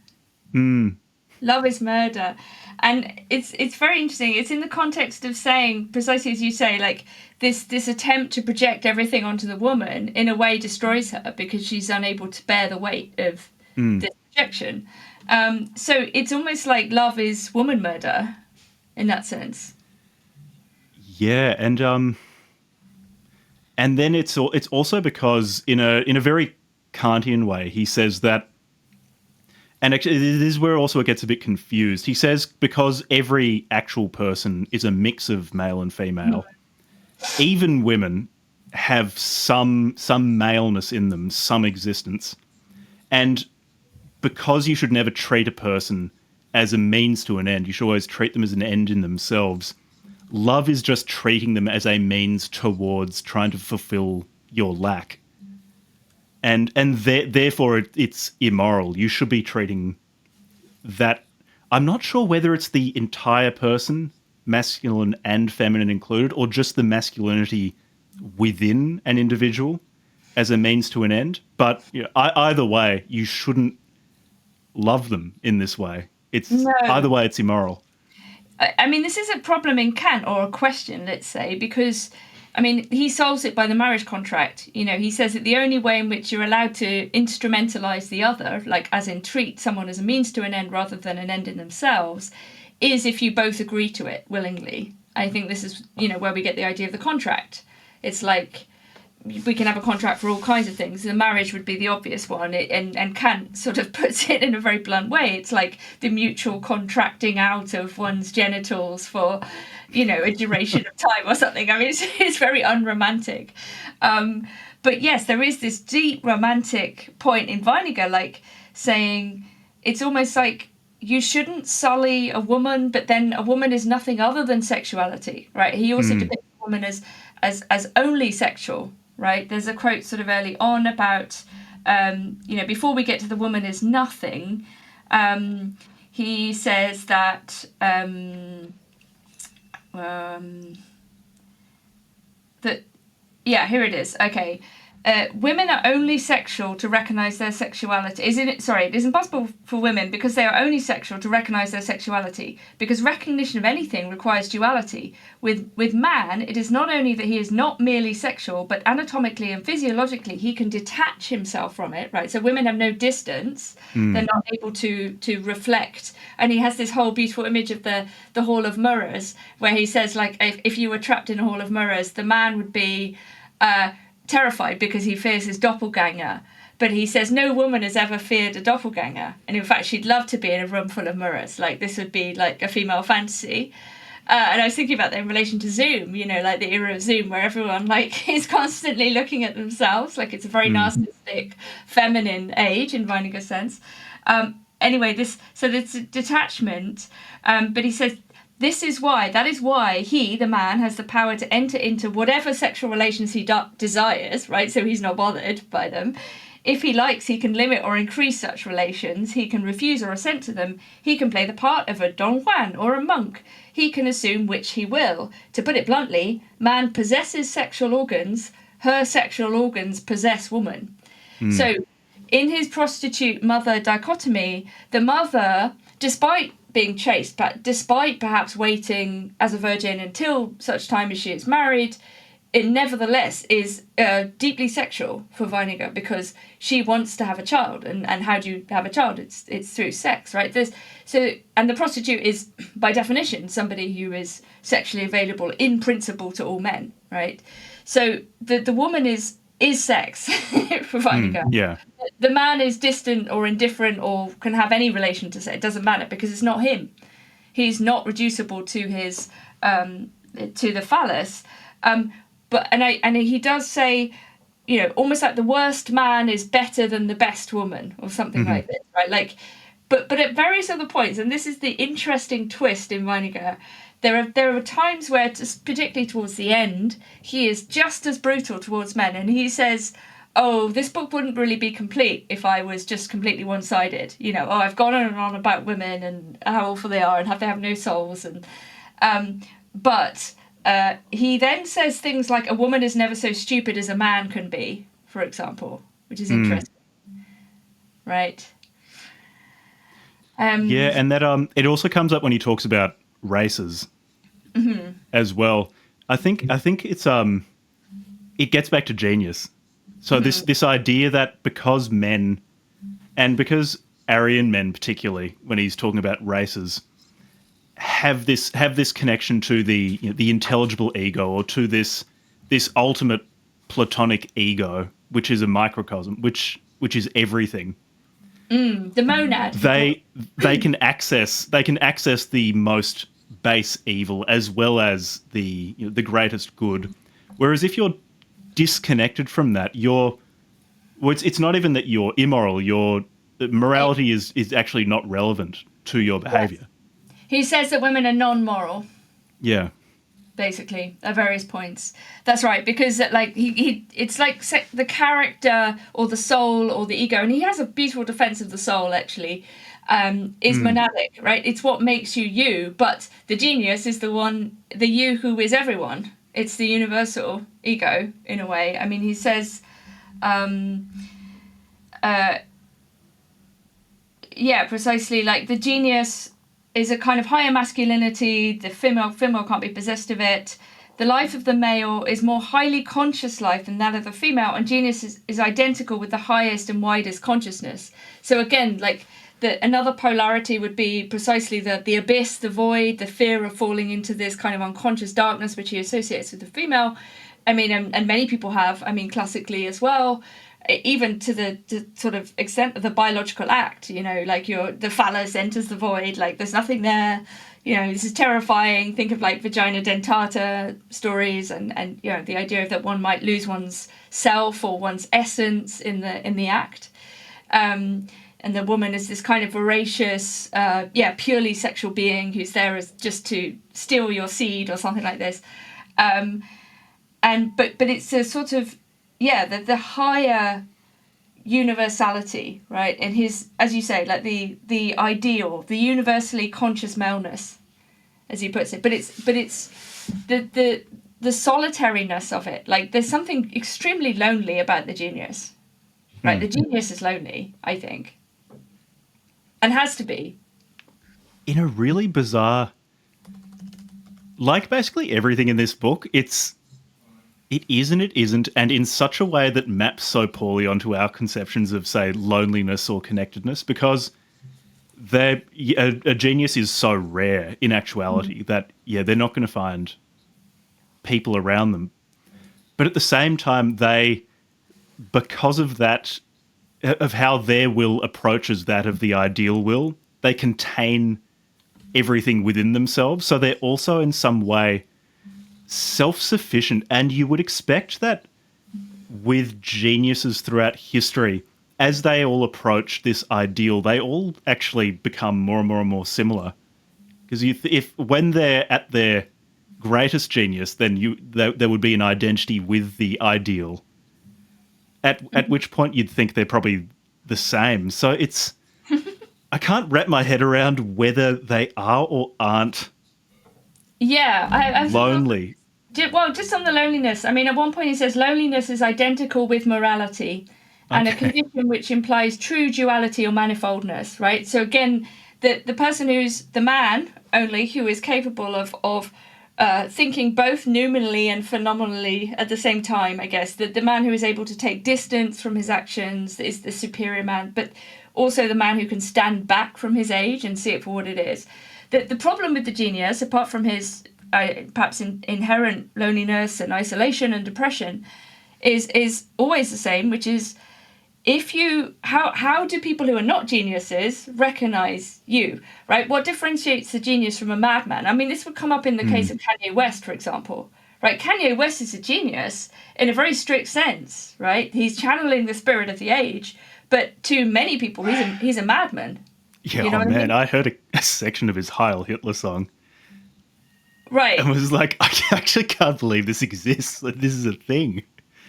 Love is murder. And it's very interesting. It's in the context of saying, precisely as you say, like this attempt to project everything onto the woman in a way destroys her because she's unable to bear the weight of this projection. So it's almost like love is woman murder in that sense. Yeah, and then it's also because in a very Kantian way, he says that, and actually this is where also it gets a bit confused. He says because every actual person is a mix of male and female, even women have some maleness in them, some existence, and because you should never treat a person as a means to an end, you should always treat them as an end in themselves. Love is just treating them as a means towards trying to fulfill your lack. Therefore it's immoral. You should be treating that. I'm not sure whether it's the entire person, masculine and feminine included, or just the masculinity within an individual as a means to an end. But either way, you shouldn't love them in this way. It's either No. way, it's immoral. I mean, this is a problem in Kant, or a question, let's say, because, I mean, he solves it by the marriage contract. You know, he says that the only way in which you're allowed to instrumentalize the other, like as in treat someone as a means to an end rather than an end in themselves, is if you both agree to it willingly. I think this is, where we get the idea of the contract. It's like we can have a contract for all kinds of things. The marriage would be the obvious one, and Kant sort of puts it in a very blunt way. It's like the mutual contracting out of one's genitals for, a duration of time or something. I mean, it's very unromantic. But yes, there is this deep romantic point in Weininger, like saying it's almost like you shouldn't sully a woman, but then a woman is nothing other than sexuality, right? He also depicts a woman as only sexual. Right, there's a quote sort of early on about, before we get to the woman is nothing, he says that here it is. Okay. Women are only sexual to recognize their sexuality. It is impossible for women because they are only sexual to recognize their sexuality, because recognition of anything requires duality. With man, it is not only that he is not merely sexual, but anatomically and physiologically he can detach himself from it, right? So women have no distance. They're not able to reflect. And he has this whole beautiful image of the Hall of Mirrors, where he says, like, if you were trapped in a Hall of Mirrors, the man would be terrified because he fears his doppelganger. But he says no woman has ever feared a doppelganger, and in fact she'd love to be in a room full of mirrors. Like, this would be like a female fantasy. And I was thinking about that in relation to Zoom, like the era of Zoom, where everyone like is constantly looking at themselves. Like, it's a very narcissistic, feminine age in Weininger's sense. Anyway, this detachment. But he says that is why he, the man, has the power to enter into whatever sexual relations he desires, right? So he's not bothered by them. If he likes, he can limit or increase such relations. He can refuse or assent to them. He can play the part of a Don Juan or a monk. He can assume which he will. To put it bluntly, man possesses sexual organs. Her sexual organs possess woman. So in his prostitute-mother dichotomy, the mother, despite being chaste, but despite perhaps waiting as a virgin until such time as she is married, it nevertheless is deeply sexual for Weininger, because she wants to have a child, and how do you have a child? It's through sex, right? And the prostitute is by definition somebody who is sexually available in principle to all men, right? So the woman is sex for Weininger. Yeah. The man is distant or indifferent or can have any relation to sex. It doesn't matter, because it's not him. He's not reducible to his to the phallus. But he does say, almost like the worst man is better than the best woman, or something like this, right? Like, but at various other points, and this is the interesting twist in Weininger. There are times where, particularly towards the end, he is just as brutal towards men, and he says, oh, this book wouldn't really be complete if I was just completely one-sided. I've gone on and on about women and how awful they are and how they have no souls. But he then says things like, a woman is never so stupid as a man can be, for example, which is interesting. Right? Yeah, and that it also comes up when he talks about races as well. I think it gets back to genius. So this idea that because men, and because Aryan men particularly, when he's talking about races, have this connection to the intelligible ego, or to this ultimate platonic ego, which is a microcosm, which is everything. The monad. They can access the most base evil as well as the greatest good. Whereas if you're disconnected from that, it's not even that you're immoral. Morality is actually not relevant to your behavior. He says that women are non-moral, Yeah. basically, at various points. That's right, because like it's like the character or the soul or the ego, and he has a beautiful defense of the soul actually, is monadic, right? It's what makes you you, but the genius is the you who is everyone. It's the universal ego in a way. I mean, he says, precisely, like the genius is a kind of higher masculinity. The female can't be possessed of it. The life of the male is more highly conscious life than that of the female, and genius is identical with the highest and widest consciousness. So again, like another polarity would be precisely the abyss, the void, the fear of falling into this kind of unconscious darkness, which he associates with the female. I mean, and many people have, I mean, classically as well, even to the sort of extent of the biological act, like the phallus enters the void, like there's nothing there, this is terrifying. Think of like vagina dentata stories, and the idea of that one might lose one's self or one's essence in the act. And the woman is this kind of voracious, purely sexual being who's there as just to steal your seed or something like this. But it's a sort of, the higher universality, right? And his, as you say, like the ideal, the universally conscious maleness, as he puts it. But it's the solitariness of it. Like there's something extremely lonely about the genius, right? The genius is lonely, I think, and has to be. In a really bizarre, like basically everything in this book, it is and it isn't, and in such a way that maps so poorly onto our conceptions of, say, loneliness or connectedness, because a genius is so rare in actuality that, they're not going to find people around them. But at the same time, because of that, of how their will approaches that of the ideal will, they contain everything within themselves. So they're also in some way self-sufficient, and you would expect that with geniuses throughout history, as they all approach this ideal, they all actually become more and more and more similar. Because if when they're at their greatest genius, then there would be an identity with the ideal. At which point you'd think they're probably the same. So it's I can't wrap my head around whether they are or aren't. Yeah, I lonely. Well, just on the loneliness. I mean, at one point he says loneliness is identical with morality, and a condition which implies true duality or manifoldness, right? So again, the person who's the man only who is capable of thinking both nominally and phenomenally at the same time, I guess. The man who is able to take distance from his actions is the superior man, but also the man who can stand back from his age and see it for what it is. The problem with the genius, apart from his perhaps inherent loneliness and isolation and depression, is always the same, which is how do people who are not geniuses recognize you, right? What differentiates the genius from a madman? I mean, this would come up in the case of Kanye West, for example, right? Kanye West is a genius in a very strict sense, right? He's channeling the spirit of the age, but to many people, he's a madman. Yeah, you know man, I mean? I heard a section of his Heil Hitler song. Right. And was like, I actually can't believe this exists. Like, this is a thing.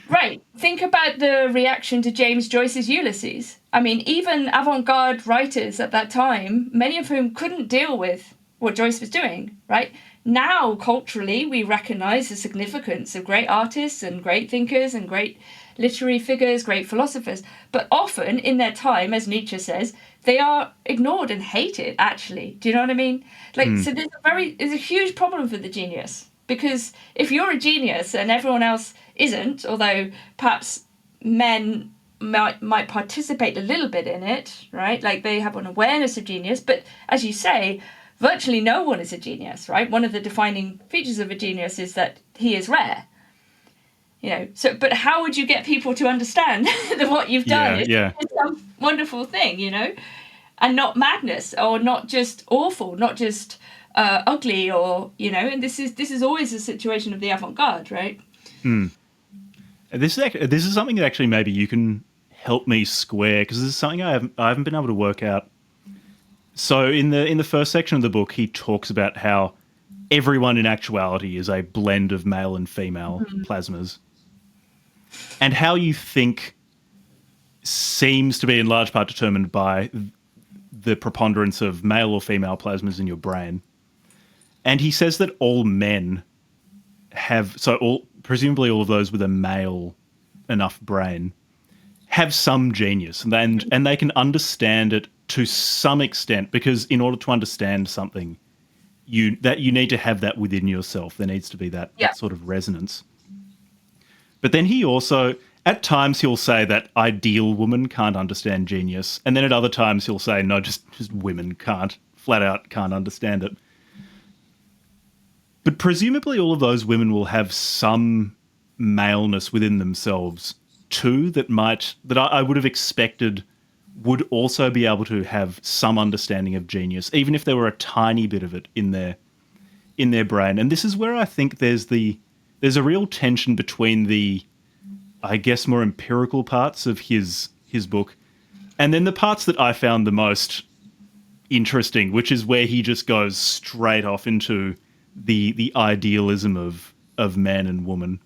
Right. Think about the reaction to James Joyce's Ulysses. I mean, even avant-garde writers at that time, many of whom couldn't deal with what Joyce was doing, right? Now, culturally, we recognise the significance of great artists and great thinkers and great literary figures, great philosophers, but often in their time, as Nietzsche says, they are ignored and hated, actually. Do you know what I mean? Like, so there's a huge problem for the genius, because if you're a genius and everyone else isn't, although perhaps men might participate a little bit in it, right? Like they have an awareness of genius, but as you say, virtually no one is a genius, right? One of the defining features of a genius is that he is rare. You know, so but how would you get people to understand that what you've done is some wonderful thing, you know, and not madness, or not just awful, not just ugly, or, you know, and this is always a situation of the avant-garde, right? This is something that actually maybe you can help me square, because this is something I haven't been able to work out. So in the first section of the book, he talks about how everyone in actuality is a blend of male and female plasmas, and how you think seems to be in large part determined by the preponderance of male or female plasmas in your brain. And he says that all men have, presumably all of those with a male enough brain, have some genius, and they can understand it to some extent, because in order to understand something, you need to have that within yourself. There needs to be that sort of resonance. But then he also, at times he'll say that ideal woman can't understand genius, and then at other times he'll say, no, just women flat out can't understand it. But presumably all of those women will have some maleness within themselves too, that I would have expected would also be able to have some understanding of genius, even if there were a tiny bit of it in their brain. And this is where I think there's a real tension between the, I guess, more empirical parts of his book, and then the parts that I found the most interesting, which is where he just goes straight off into the idealism of man and woman.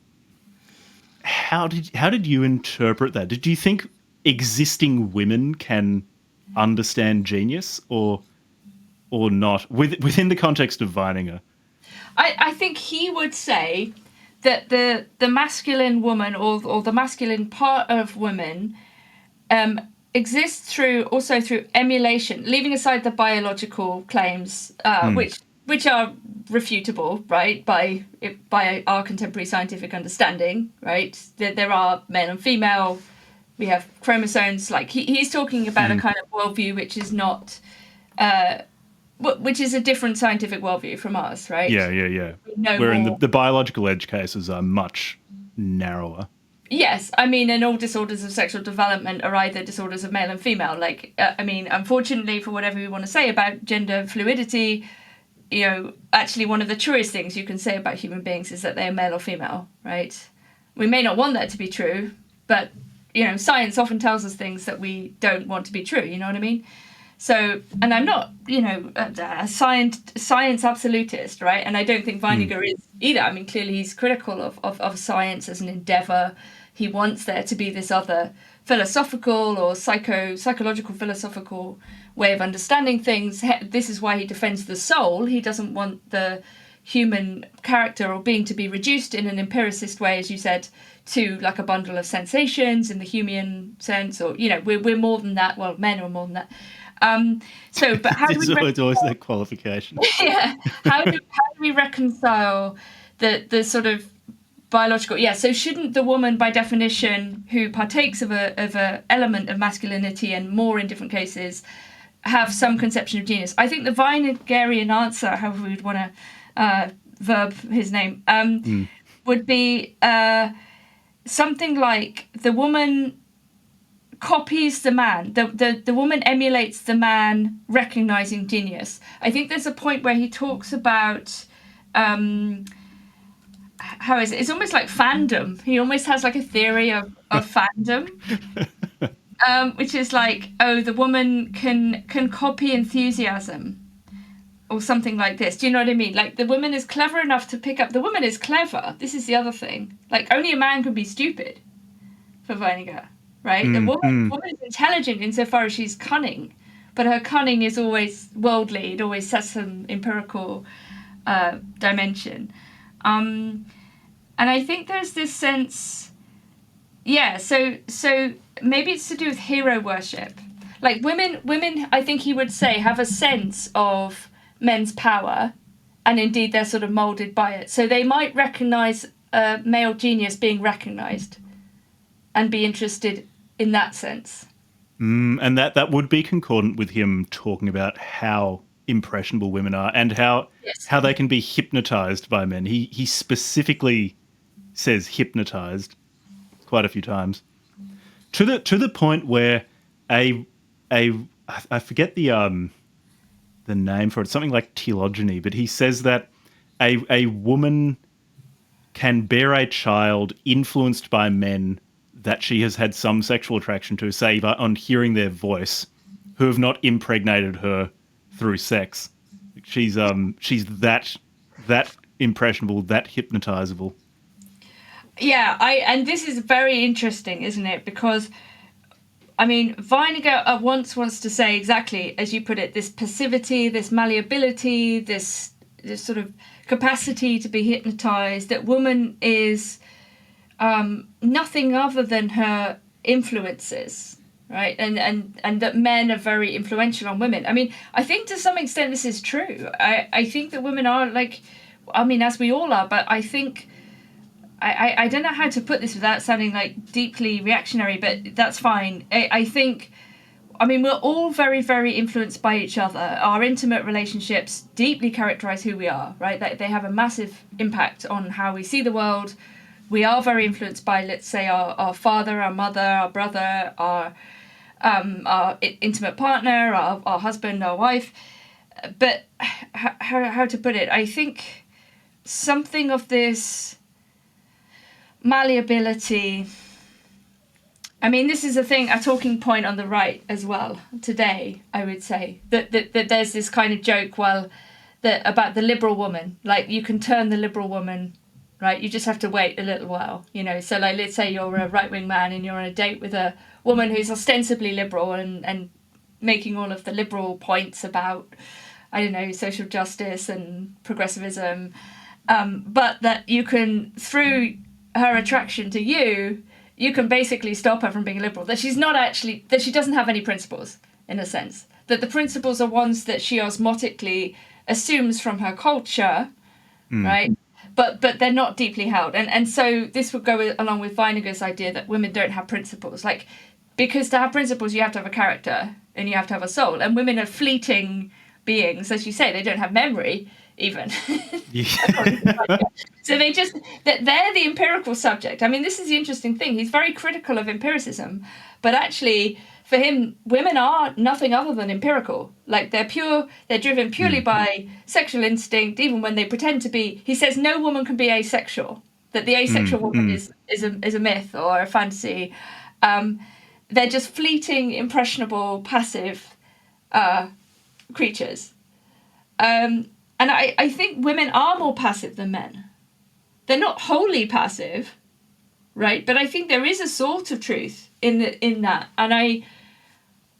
How did you interpret that? Did you think existing women can understand genius, or not, within the context of Weininger? I think he would say that the masculine woman, or the masculine part of women, exists through emulation, leaving aside the biological claims, which are refutable, right, by our contemporary scientific understanding, right? There are male and female, we have chromosomes. Like he's talking about a kind of worldview which is not, which is a different scientific worldview from ours, right? Yeah. Wherein the biological edge cases are much narrower. Yes, I mean, and all disorders of sexual development are either disorders of male and female. Like, I mean, unfortunately, for whatever we want to say about gender fluidity, you know, actually one of the truest things you can say about human beings is that they are male or female, right? We may not want that to be true, but, you know, science often tells us things that we don't want to be true, you know what I mean? So, and I'm not, you know, a science absolutist, right? And I don't think Weininger is either. I mean, clearly he's critical of science as an endeavour. He wants there to be this other philosophical or psychological philosophical way of understanding things. This is why he defends the soul. He doesn't want the human character or being to be reduced in an empiricist way, as you said, to like a bundle of sensations in the Humean sense, or, you know, we're more than that. Well, men are more than that. But how do we it's always that qualification. Yeah. How do we reconcile the sort of biological? Yeah. So shouldn't the woman, by definition, who partakes of a element of masculinity and more in different cases, have some conception of genius? I think the Weiningerian answer, however we would want to verb his name, would be something like the woman copies the man. The woman emulates the man recognizing genius. I think there's a point where he talks about how is it? It's almost like fandom. He almost has like a theory of fandom, which is like, oh, the woman can copy enthusiasm, or something like this. Do you know what I mean? Like, the woman is clever enough to pick up. The woman is clever. This is the other thing. Like, only a man can be stupid, for Weininger. Right? The woman is intelligent insofar as she's cunning, but her cunning is always worldly. It always sets some empirical dimension. And I think there's this sense, Yeah, so maybe it's to do with hero worship. Like women, I think he would say, have a sense of men's power, and indeed they're sort of molded by it. So they might recognize a male genius being recognized, and be interested in that sense. And that would be concordant with him talking about how impressionable women are and how Yes. they can be hypnotized by men. He specifically says hypnotized quite a few times. To the point where a I forget the name for it, something like telogeny, but he says that a woman can bear a child influenced by men that she has had some sexual attraction to, say on hearing their voice, who have not impregnated her through sex. She's that impressionable, that hypnotizable. Yeah, and this is very interesting, isn't it? Because I mean, Weininger wants to say exactly as you put it: this passivity, this malleability, this sort of capacity to be hypnotized. That woman is nothing other than her influences, right? And that men are very influential on women. I mean, I think to some extent this is true. I think that women are like, I mean, as we all are, but I think. I don't know how to put this without sounding like deeply reactionary, but that's fine. I think, I mean, we're all very, very influenced by each other. Our intimate relationships deeply characterize who we are, right? They have a massive impact on how we see the world. We are very influenced by, let's say, our father, our mother, our brother, our intimate partner, our husband, our wife. But how to put it? I think something of this malleability. I mean, this is a talking point on the right as well today. I would say that there's this kind of joke, about the liberal woman. Like, you can turn the liberal woman, right? You just have to wait a little while, you know. So, like, let's say you're a right-wing man and you're on a date with a woman who's ostensibly liberal and making all of the liberal points about, I don't know, social justice and progressivism, but that you can, through her attraction to you, you can basically stop her from being liberal. That she doesn't have any principles, in a sense. That the principles are ones that she osmotically assumes from her culture, right? But they're not deeply held. And so this would go along with Weininger's idea that women don't have principles. Like, because to have principles, you have to have a character and you have to have a soul. And women are fleeting beings, as you say. They don't have memory, even. So they're the empirical subject. I mean, this is the interesting thing. He's very critical of empiricism, but actually, for him, women are nothing other than empirical. Like, they're driven purely by sexual instinct, even when they pretend to be. He says no woman can be asexual, that the asexual woman is a myth or a fantasy. They're just fleeting, impressionable, passive creatures. And I think women are more passive than men. They're not wholly passive, right? But I think there is a sort of truth in that. And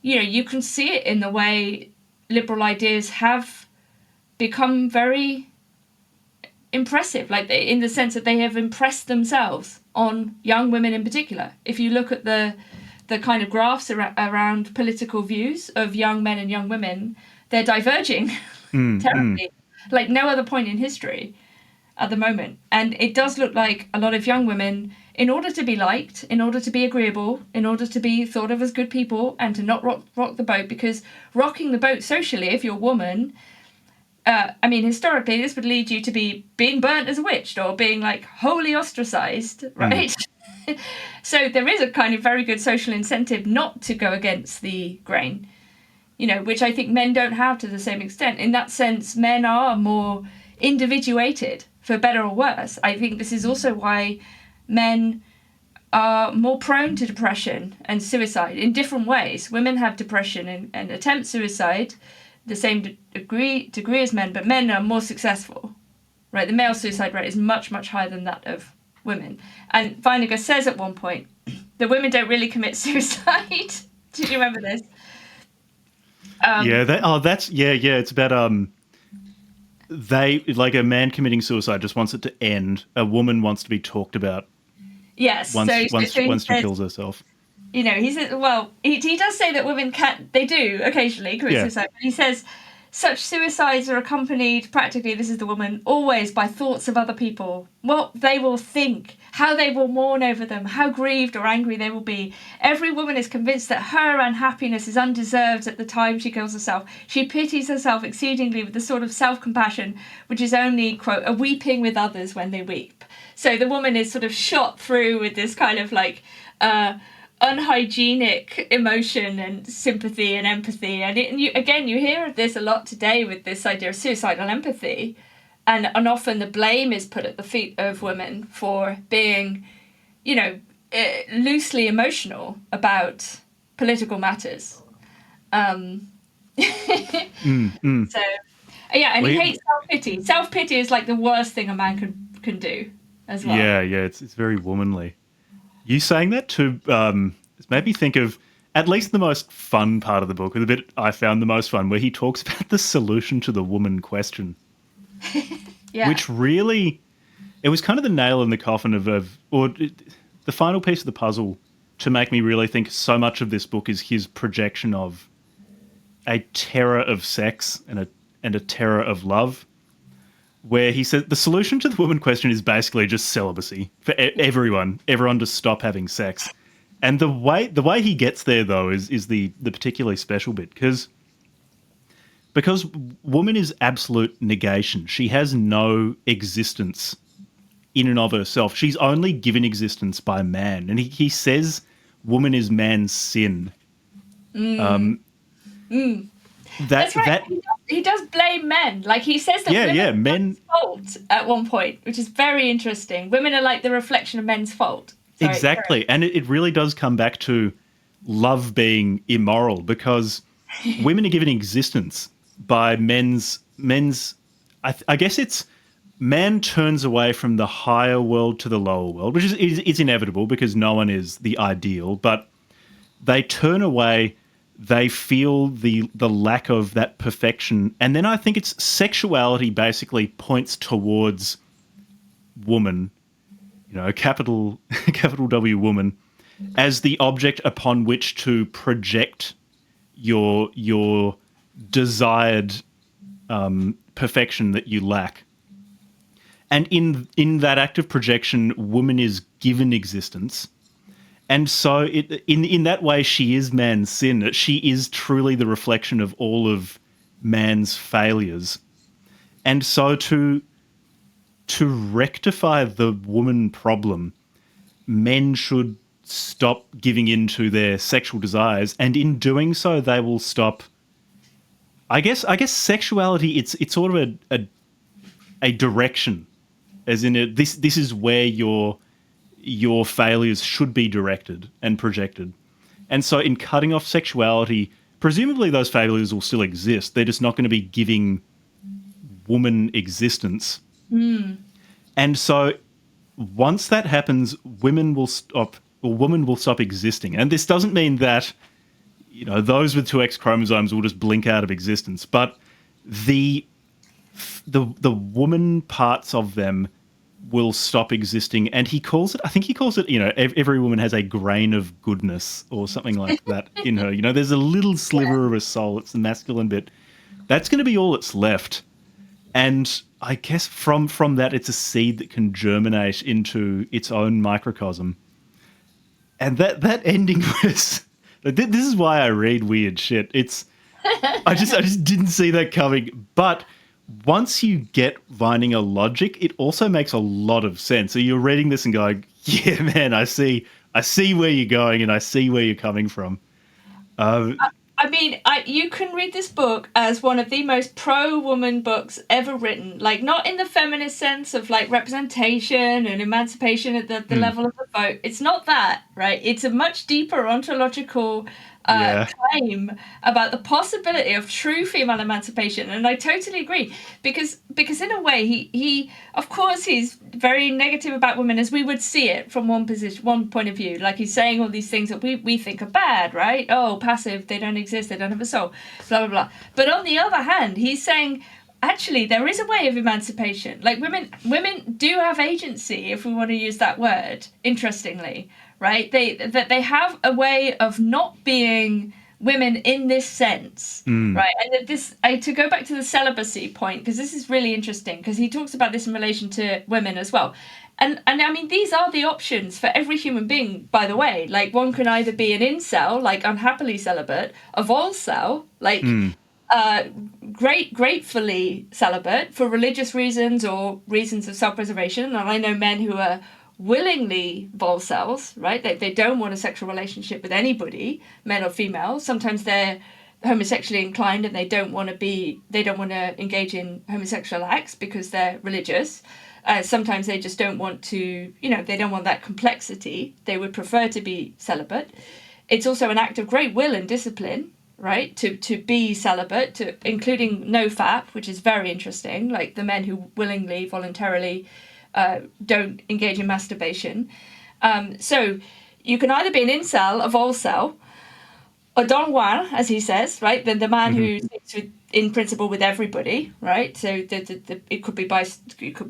you can see it in the way liberal ideas have become very impressive, like in the sense that they have impressed themselves on young women in particular. If you look at the kind of graphs around political views of young men and young women, they're diverging terribly, like no other point in history at the moment. And it does look like a lot of young women, in order to be liked, in order to be agreeable, in order to be thought of as good people and to not rock the boat, because rocking the boat socially, if you're a woman, I mean, historically, this would lead you to be being burnt as a witch or being like wholly ostracized, right? So there is a kind of very good social incentive not to go against the grain, which I think men don't have to the same extent. In that sense, men are more individuated, for better or worse. I think this is also why men are more prone to depression and suicide in different ways. Women have depression and attempt suicide the same degree as men, but men are more successful, right? The male suicide rate is much, much higher than that of women. And Weininger says at one point that women don't really commit suicide. Did you remember this? It's about they, like, a man committing suicide just wants it to end. A woman wants to be talked about. Yes. once So, once so he once she says, kills herself. you know, he says, well, he does say that women can, they do occasionally commit Yeah. suicide, but he says, such suicides are accompanied, practically, this is the woman, always by thoughts of other people, what they will think, how they will mourn over them, how grieved or angry they will be. Every woman is convinced that her unhappiness is undeserved at the time she kills herself. She pities herself exceedingly with the sort of self-compassion which is only, quote, a weeping with others when they weep. So the woman is sort of shot through with this kind of like unhygienic emotion and sympathy and empathy, and you hear this a lot today with this idea of suicidal empathy, and often the blame is put at the feet of women for being, you know, loosely emotional about political matters. So yeah, and he hates self-pity. Self-pity is like the worst thing a man can do as well. Yeah, it's very womanly. You saying that to it's made me think of at least the most fun part of the book, or the bit I found the most fun, where he talks about the solution to the woman question. Yeah. Which really, it was kind of the nail in the coffin the final piece of the puzzle to make me really think so much of this book is his projection of a terror of sex and a terror of love, where he said the solution to the woman question is basically just celibacy for everyone to stop having sex. And the way he gets there, though, is the particularly special bit, because woman is absolute negation. She has no existence in and of herself. She's only given existence by man. And he says woman is man's sin. That's right. He does blame men. Like he says that women are men's fault at one point, which is very interesting. Women are like the reflection of men's fault. Sorry, exactly. And it really does come back to love being immoral, because women are given existence by men's I guess it's man turns away from the higher world to the lower world, which is inevitable because no one is the ideal, but they turn away. They feel the lack of that perfection. And then I think it's sexuality basically points towards woman, capital W woman, as the object upon which to project your desired perfection that you lack. And in that act of projection, woman is given existence. And so in that way, she is man's sin. She is truly the reflection of all of man's failures. And so to rectify the woman problem, men should stop giving in to their sexual desires. And in doing so, they will stop. I guess sexuality, it's sort of a direction, as in this is where your failures should be directed and projected. And so in cutting off sexuality, presumably those failures will still exist. They're just not going to be giving woman existence. And so once that happens, women will stop existing. And this doesn't mean that, those with two X chromosomes will just blink out of existence, but the woman parts of them will stop existing. And he calls it, every woman has a grain of goodness or something like that in her. There's a little sliver of a soul. It's the masculine bit. That's going to be all that's left. And I guess from that, it's a seed that can germinate into its own microcosm. And that ending was, this is why I read weird shit. I just didn't see that coming. But once you get Weininger logic, it also makes a lot of sense. So you're reading this and going, yeah, man, I see where you're going and I see where you're coming from. You can read this book as one of the most pro-woman books ever written. Like, not in the feminist sense of like representation and emancipation at the level of the vote. It's not that, right? It's a much deeper ontological claim about the possibility of true female emancipation, and I totally agree, because in a way he of course he's very negative about women as we would see it from one point of view. Like, he's saying all these things that we think are bad, right? Oh, passive, they don't exist, they don't have a soul, blah blah blah. But on the other hand, he's saying actually there is a way of emancipation. Like women do have agency, if we want to use that word, interestingly, right? They have a way of not being women in this sense, right? And to go back to the celibacy point, because this is really interesting, because he talks about this in relation to women as well. And I mean, these are the options for every human being, by the way. Like, one can either be an incel, like unhappily celibate, a volcel, like gratefully celibate for religious reasons or reasons of self-preservation. And I know men who are willingly volcels, right? They don't want a sexual relationship with anybody, male or female. Sometimes they're homosexually inclined and they don't want to engage in homosexual acts because they're religious. Sometimes they just don't want to, they don't want that complexity. They would prefer to be celibate. It's also an act of great will and discipline, right? To be celibate, including no fap, which is very interesting, like the men who willingly, voluntarily don't engage in masturbation. So you can either be an incel, a volcel, a Don Juan, as he says, right? The man who sleeps in principle with everybody, right? So it could be bisexual, you could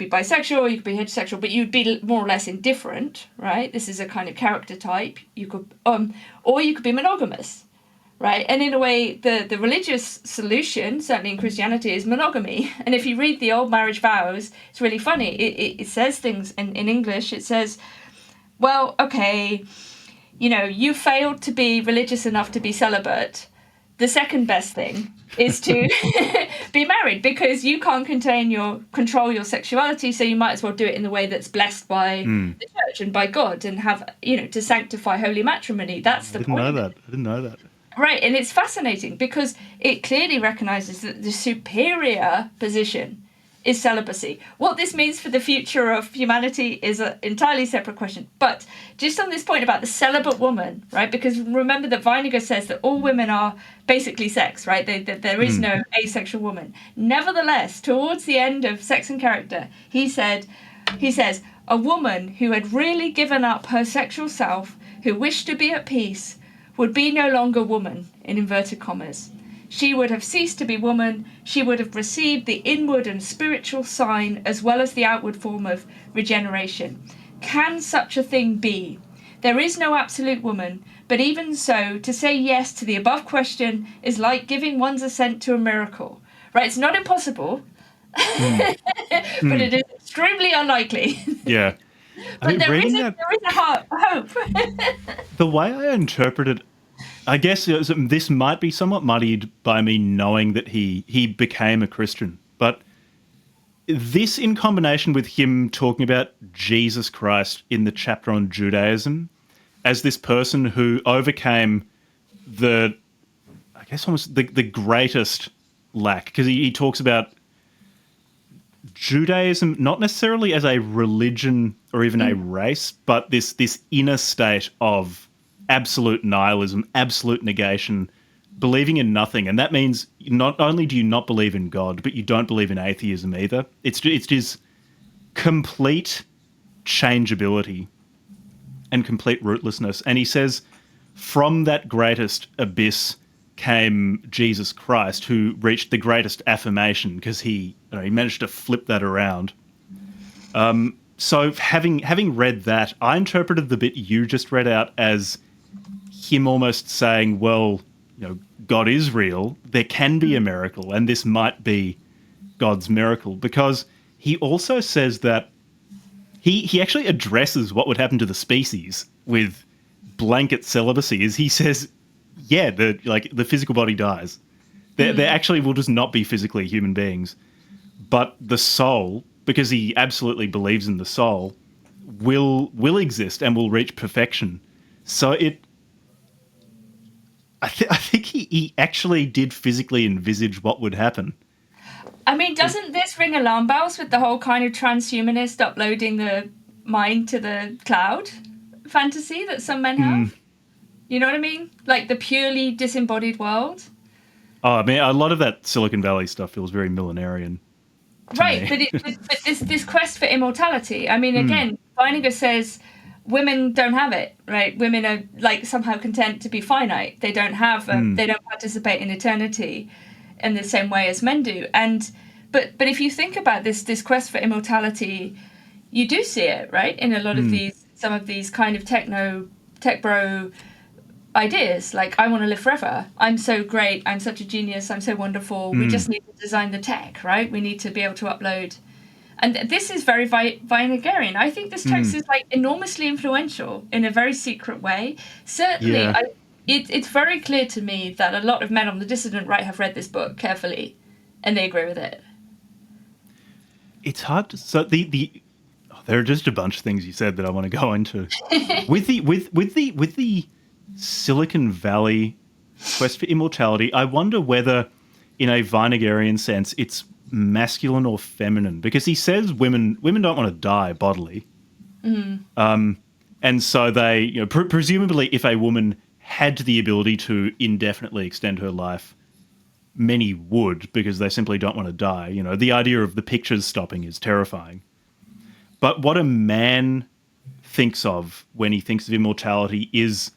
be heterosexual, but you'd be more or less indifferent, right? This is a kind of character type. You could, or you could be monogamous, right? And in a way, the religious solution, certainly in Christianity, is monogamy. And if you read the old marriage vows, it's really funny. It says things in English. It says, well, okay, you failed to be religious enough to be celibate. The second best thing is to be married, because you can't control your sexuality, so you might as well do it in the way that's blessed by the church and by God, and have, to sanctify holy matrimony. That's the point. I didn't know that. Right, and it's fascinating because it clearly recognises that the superior position is celibacy. What this means for the future of humanity is an entirely separate question. But just on this point about the celibate woman, right? Because remember that Weininger says that all women are basically sex, right? There is no asexual woman. Nevertheless, towards the end of Sex and Character, he says, a woman who had really given up her sexual self, who wished to be at peace, would be no longer woman, in inverted commas. She would have ceased to be woman. She would have received the inward and spiritual sign as well as the outward form of regeneration. Can such a thing be? There is no absolute woman, but even so, to say yes to the above question is like giving one's assent to a miracle. Right? It's not impossible, but it is extremely unlikely. Yeah. But there is a hope. The way I interpret it, I guess this might be somewhat muddied by me knowing that he became a Christian. But this, in combination with him talking about Jesus Christ in the chapter on Judaism as this person who overcame almost the greatest lack, because he talks about Judaism not necessarily as a religion or even a race, but this inner state of absolute nihilism, absolute negation, believing in nothing. And that means not only do you not believe in God, but you don't believe in atheism either. It's just complete changeability and complete rootlessness. And he says, from that greatest abyss came Jesus Christ, who reached the greatest affirmation because he managed to flip that around. So having read that, I interpreted the bit you just read out as him almost saying, well, God is real, there can be a miracle, and this might be God's miracle, because he also says that he actually addresses what would happen to the species with blanket celibacy. Is he says, yeah, the physical body dies. There actually will just not be physically human beings, but the soul, because he absolutely believes in the soul, will exist and will reach perfection. So I think he actually did physically envisage what would happen. I mean, doesn't this ring alarm bells with the whole kind of transhumanist uploading the mind to the cloud fantasy that some men have? You know what I mean? Like the purely disembodied world. Oh, I mean, a lot of that Silicon Valley stuff feels very millenarian. Right, but this quest for immortality. I mean, again, Weininger says women don't have it, right? Women are like somehow content to be finite. They don't have, they don't participate in eternity in the same way as men do. And but if you think about this quest for immortality, you do see it, right, in a lot of some of these kind of tech bro ideas. Like, I want to live forever. I'm so great. I'm such a genius. I'm so wonderful. We just need to design the tech, right? We need to be able to upload. And this is very Weinigerian. I think this text is like enormously influential in a very secret way. Certainly, Yeah. it's very clear to me that a lot of men on the dissident right have read this book carefully, and they agree with it. It's hard to, so there are just a bunch of things you said that I want to go into. with the Silicon Valley quest for immortality, I wonder whether, in a Weinigerian sense, it's masculine or feminine, because he says women don't want to die bodily, and so they, you know, presumably, if a woman had the ability to indefinitely extend her life, many would, because they simply don't want to die. You know, the idea of the pictures stopping is terrifying. But what a man thinks of when he thinks of immortality is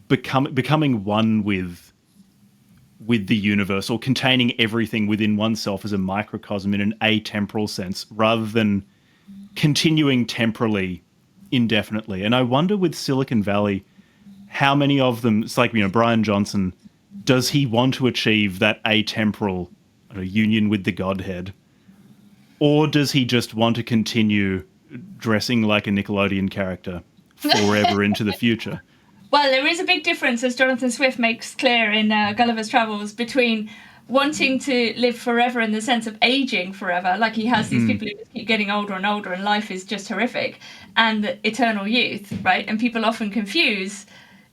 becoming one with the universe, or containing everything within oneself as a microcosm in an atemporal sense, rather than continuing temporally indefinitely. And I wonder with Silicon Valley, how many of them, it's like, you know, Brian Johnson, does he want to achieve that atemporal union with the Godhead? Or does he just want to continue dressing like a Nickelodeon character forever into the future? Well, there is a big difference, as Jonathan Swift makes clear in Gulliver's Travels, between wanting to live forever in the sense of aging forever, like he has these people who just keep getting older and older and life is just horrific, and eternal youth, right? And people often confuse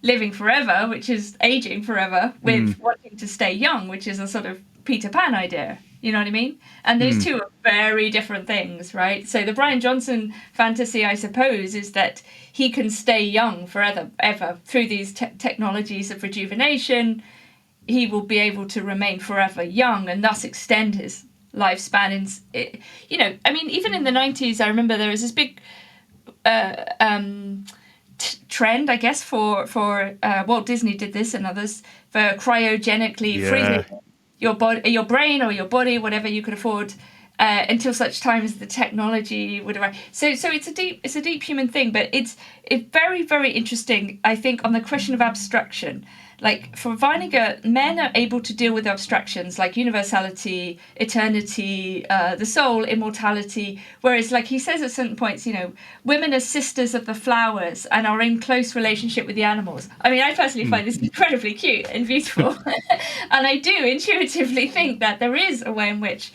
living forever, which is aging forever, with wanting to stay young, which is a sort of Peter Pan idea. You know what I mean? And those two are very different things, right? So the Brian Johnson fantasy, I suppose, is that he can stay young forever, ever, through these technologies of rejuvenation. He will be able to remain forever young and thus extend his lifespan. You know, I mean, even in the 90s, I remember there was this big trend, I guess, for Walt Disney did this and others, for cryogenically freezing your body, your brain, or your body, whatever you could afford, until such time as the technology would arrive. So it's a deep human thing, but it's very, very interesting, I think, on the question of abstraction. Like, for Weininger, men are able to deal with abstractions like universality, eternity, the soul, immortality, whereas, like he says at certain points, you know, women are sisters of the flowers and are in close relationship with the animals. I mean, I personally find this incredibly cute and beautiful. And I do intuitively think that there is a way in which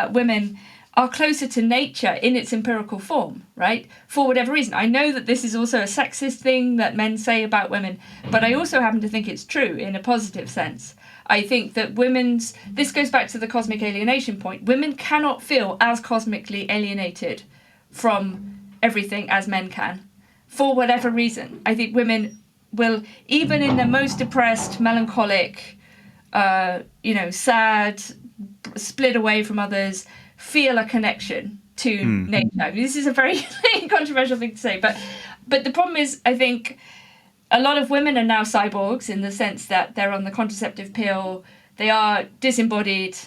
women are closer to nature in its empirical form, right? For whatever reason. I know that this is also a sexist thing that men say about women, but I also happen to think it's true in a positive sense. I think that this goes back to the cosmic alienation point. Women cannot feel as cosmically alienated from everything as men can, for whatever reason. I think women will, even in the most depressed, melancholic, sad, split away from others, feel a connection to nature. I mean, this is a very controversial thing to say, but the problem is, I think a lot of women are now cyborgs in the sense that they're on the contraceptive pill. They are disembodied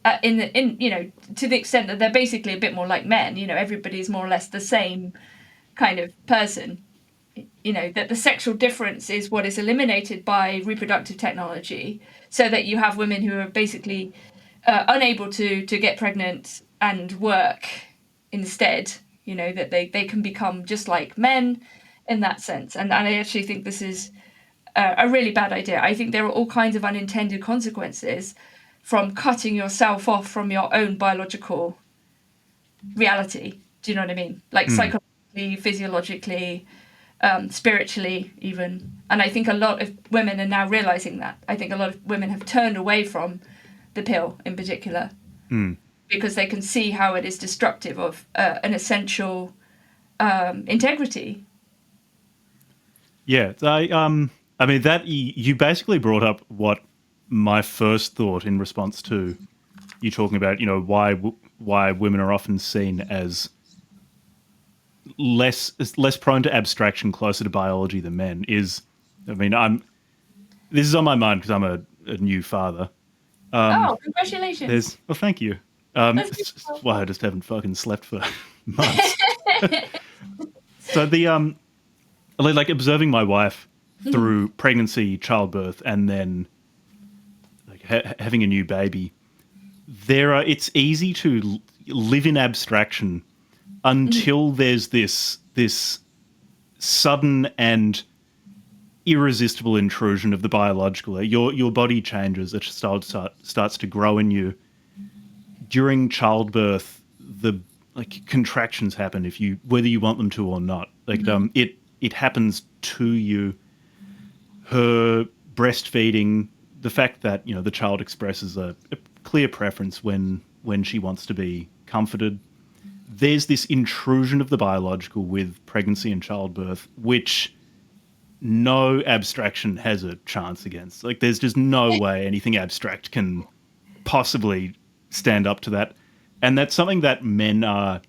to the extent that they're basically a bit more like men. You know, everybody's more or less the same kind of person. You know, that the sexual difference is what is eliminated by reproductive technology, so that you have women who are basically unable to get pregnant and work instead. You know, that they can become just like men in that sense. And I actually think this is a really bad idea. I think there are all kinds of unintended consequences from cutting yourself off from your own biological reality. Do you know what I mean? Like psychologically, physiologically, spiritually even. And I think a lot of women are now realizing that. I think a lot of women have turned away from the pill in particular, because they can see how it is destructive of an essential integrity. Yeah, I mean, that you basically brought up what my first thought in response to you talking about, you know, why women are often seen as less prone to abstraction, closer to biology than men is. I mean, this is on my mind because I'm a new father. Congratulations! Well, thank you. That's It's why I just haven't fucking slept for months. So like observing my wife through pregnancy, childbirth, and then like having a new baby, it's easy to live in abstraction until there's this sudden and irresistible intrusion of the biological. Your body changes, it starts to grow in you. During childbirth, the like contractions happen whether you want them to or not. Like it happens to you. Her breastfeeding, the fact that the child expresses a clear preference when she wants to be comforted. There's this intrusion of the biological with pregnancy and childbirth, which no abstraction has a chance against. Like, there's just no way anything abstract can possibly stand up to that. And that's something that men are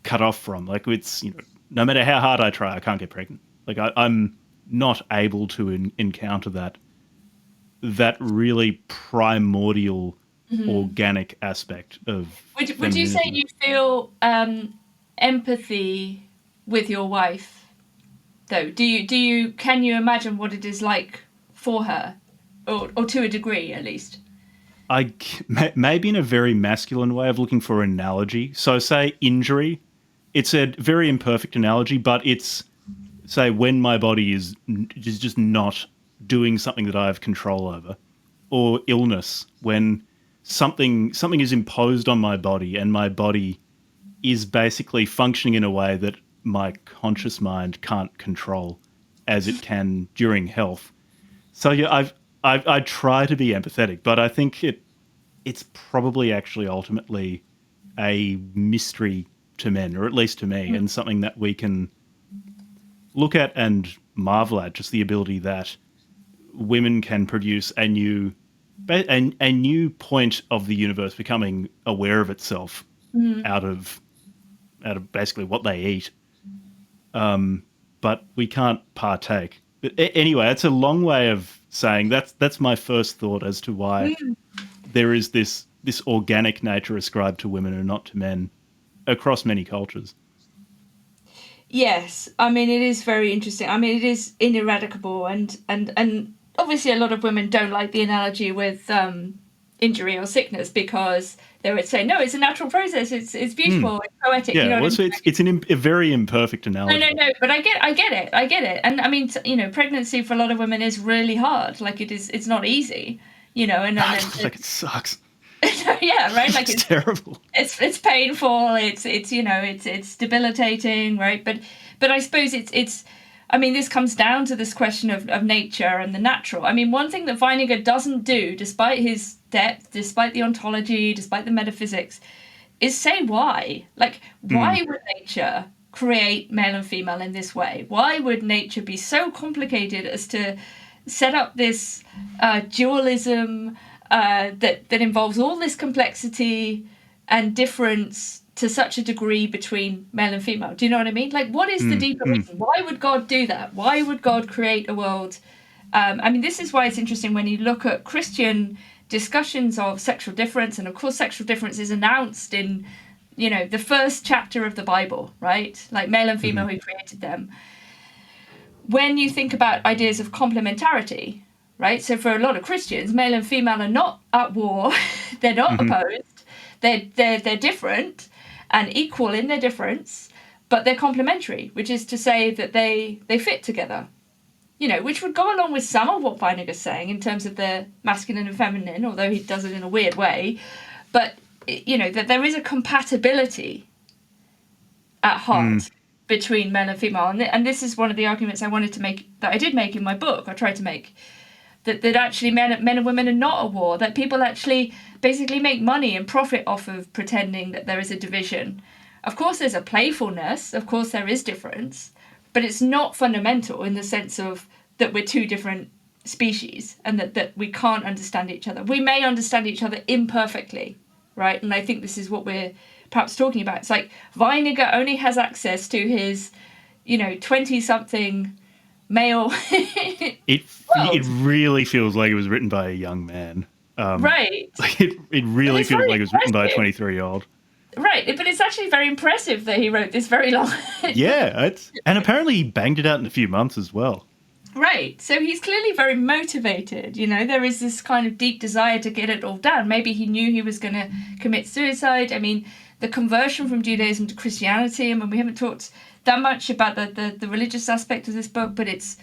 cut off from. Like, it's, no matter how hard I try, I can't get pregnant. Like, I'm not able to encounter that really primordial organic aspect of Would you say you feel empathy with your wife, though? Can you imagine what it is like for her, or to a degree at least? Maybe in a very masculine way of looking for an analogy. So say injury, it's a very imperfect analogy, but it's, say, when my body is just not doing something that I have control over, or illness, when something is imposed on my body and my body is basically functioning in a way that my conscious mind can't control as it can during health. So yeah, I try to be empathetic, but I think it's probably actually ultimately a mystery to men, or at least to me, and something that we can look at and marvel at, just the ability that women can produce a new point of the universe becoming aware of itself out of basically what they eat. But we can't partake. But anyway, it's a long way of saying that's my first thought as to why there is this organic nature ascribed to women and not to men across many cultures. Yes, I mean, it is very interesting. I mean, it is ineradicable, and obviously a lot of women don't like the analogy with injury or sickness, because they would say, no, it's a natural process. It's beautiful. It's poetic. Yeah, you know well, it's a very imperfect analogy. No. But I get it. And I mean, pregnancy for a lot of women is really hard. Like, it's not easy. And like it sucks. Yeah, right. Like it's terrible. It's painful. It's debilitating, right? But I suppose it's. I mean, this comes down to this question of nature and the natural. I mean, one thing that Weininger doesn't do, despite his depth, despite the ontology, despite the metaphysics, is say why. Like, why would nature create male and female in this way? Why would nature be so complicated as to set up this dualism that involves all this complexity and difference to such a degree between male and female? Do you know what I mean? Like, what is the deeper reason? Why would God do that? Why would God create a world? I mean, this is why it's interesting when you look at Christian discussions of sexual difference, and of course sexual difference is announced in, the first chapter of the Bible, right? Like, male and female, who created them. When you think about ideas of complementarity, right? So for a lot of Christians, male and female are not at war. They're not opposed. They're different and equal in their difference, but they're complementary, which is to say that they fit together. Which would go along with some of what Weininger's saying in terms of the masculine and feminine, although he does it in a weird way. But, that there is a compatibility at heart between male and female. And this is one of the arguments I wanted to make, that I did make in my book, I tried to make, that actually men and women are not at war, that people actually basically make money and profit off of pretending that there is a division. Of course there's a playfulness, of course there is difference, but it's not fundamental in the sense of that we're two different species and that we can't understand each other. We may understand each other imperfectly, right? And I think this is what we're perhaps talking about. It's like Weininger only has access to his, 20-something male it really feels like it was written by a young man. Right. Like it But really it's feels very like it was written by a impressive. 23-year-old. Right, but it's actually very impressive that he wrote this very long. Yeah, and apparently he banged it out in a few months as well. Right, so he's clearly very motivated. There is this kind of deep desire to get it all done. Maybe he knew he was going to commit suicide. I mean, the conversion from Judaism to Christianity. I mean, we haven't talked that much about the religious aspect of this book, but it's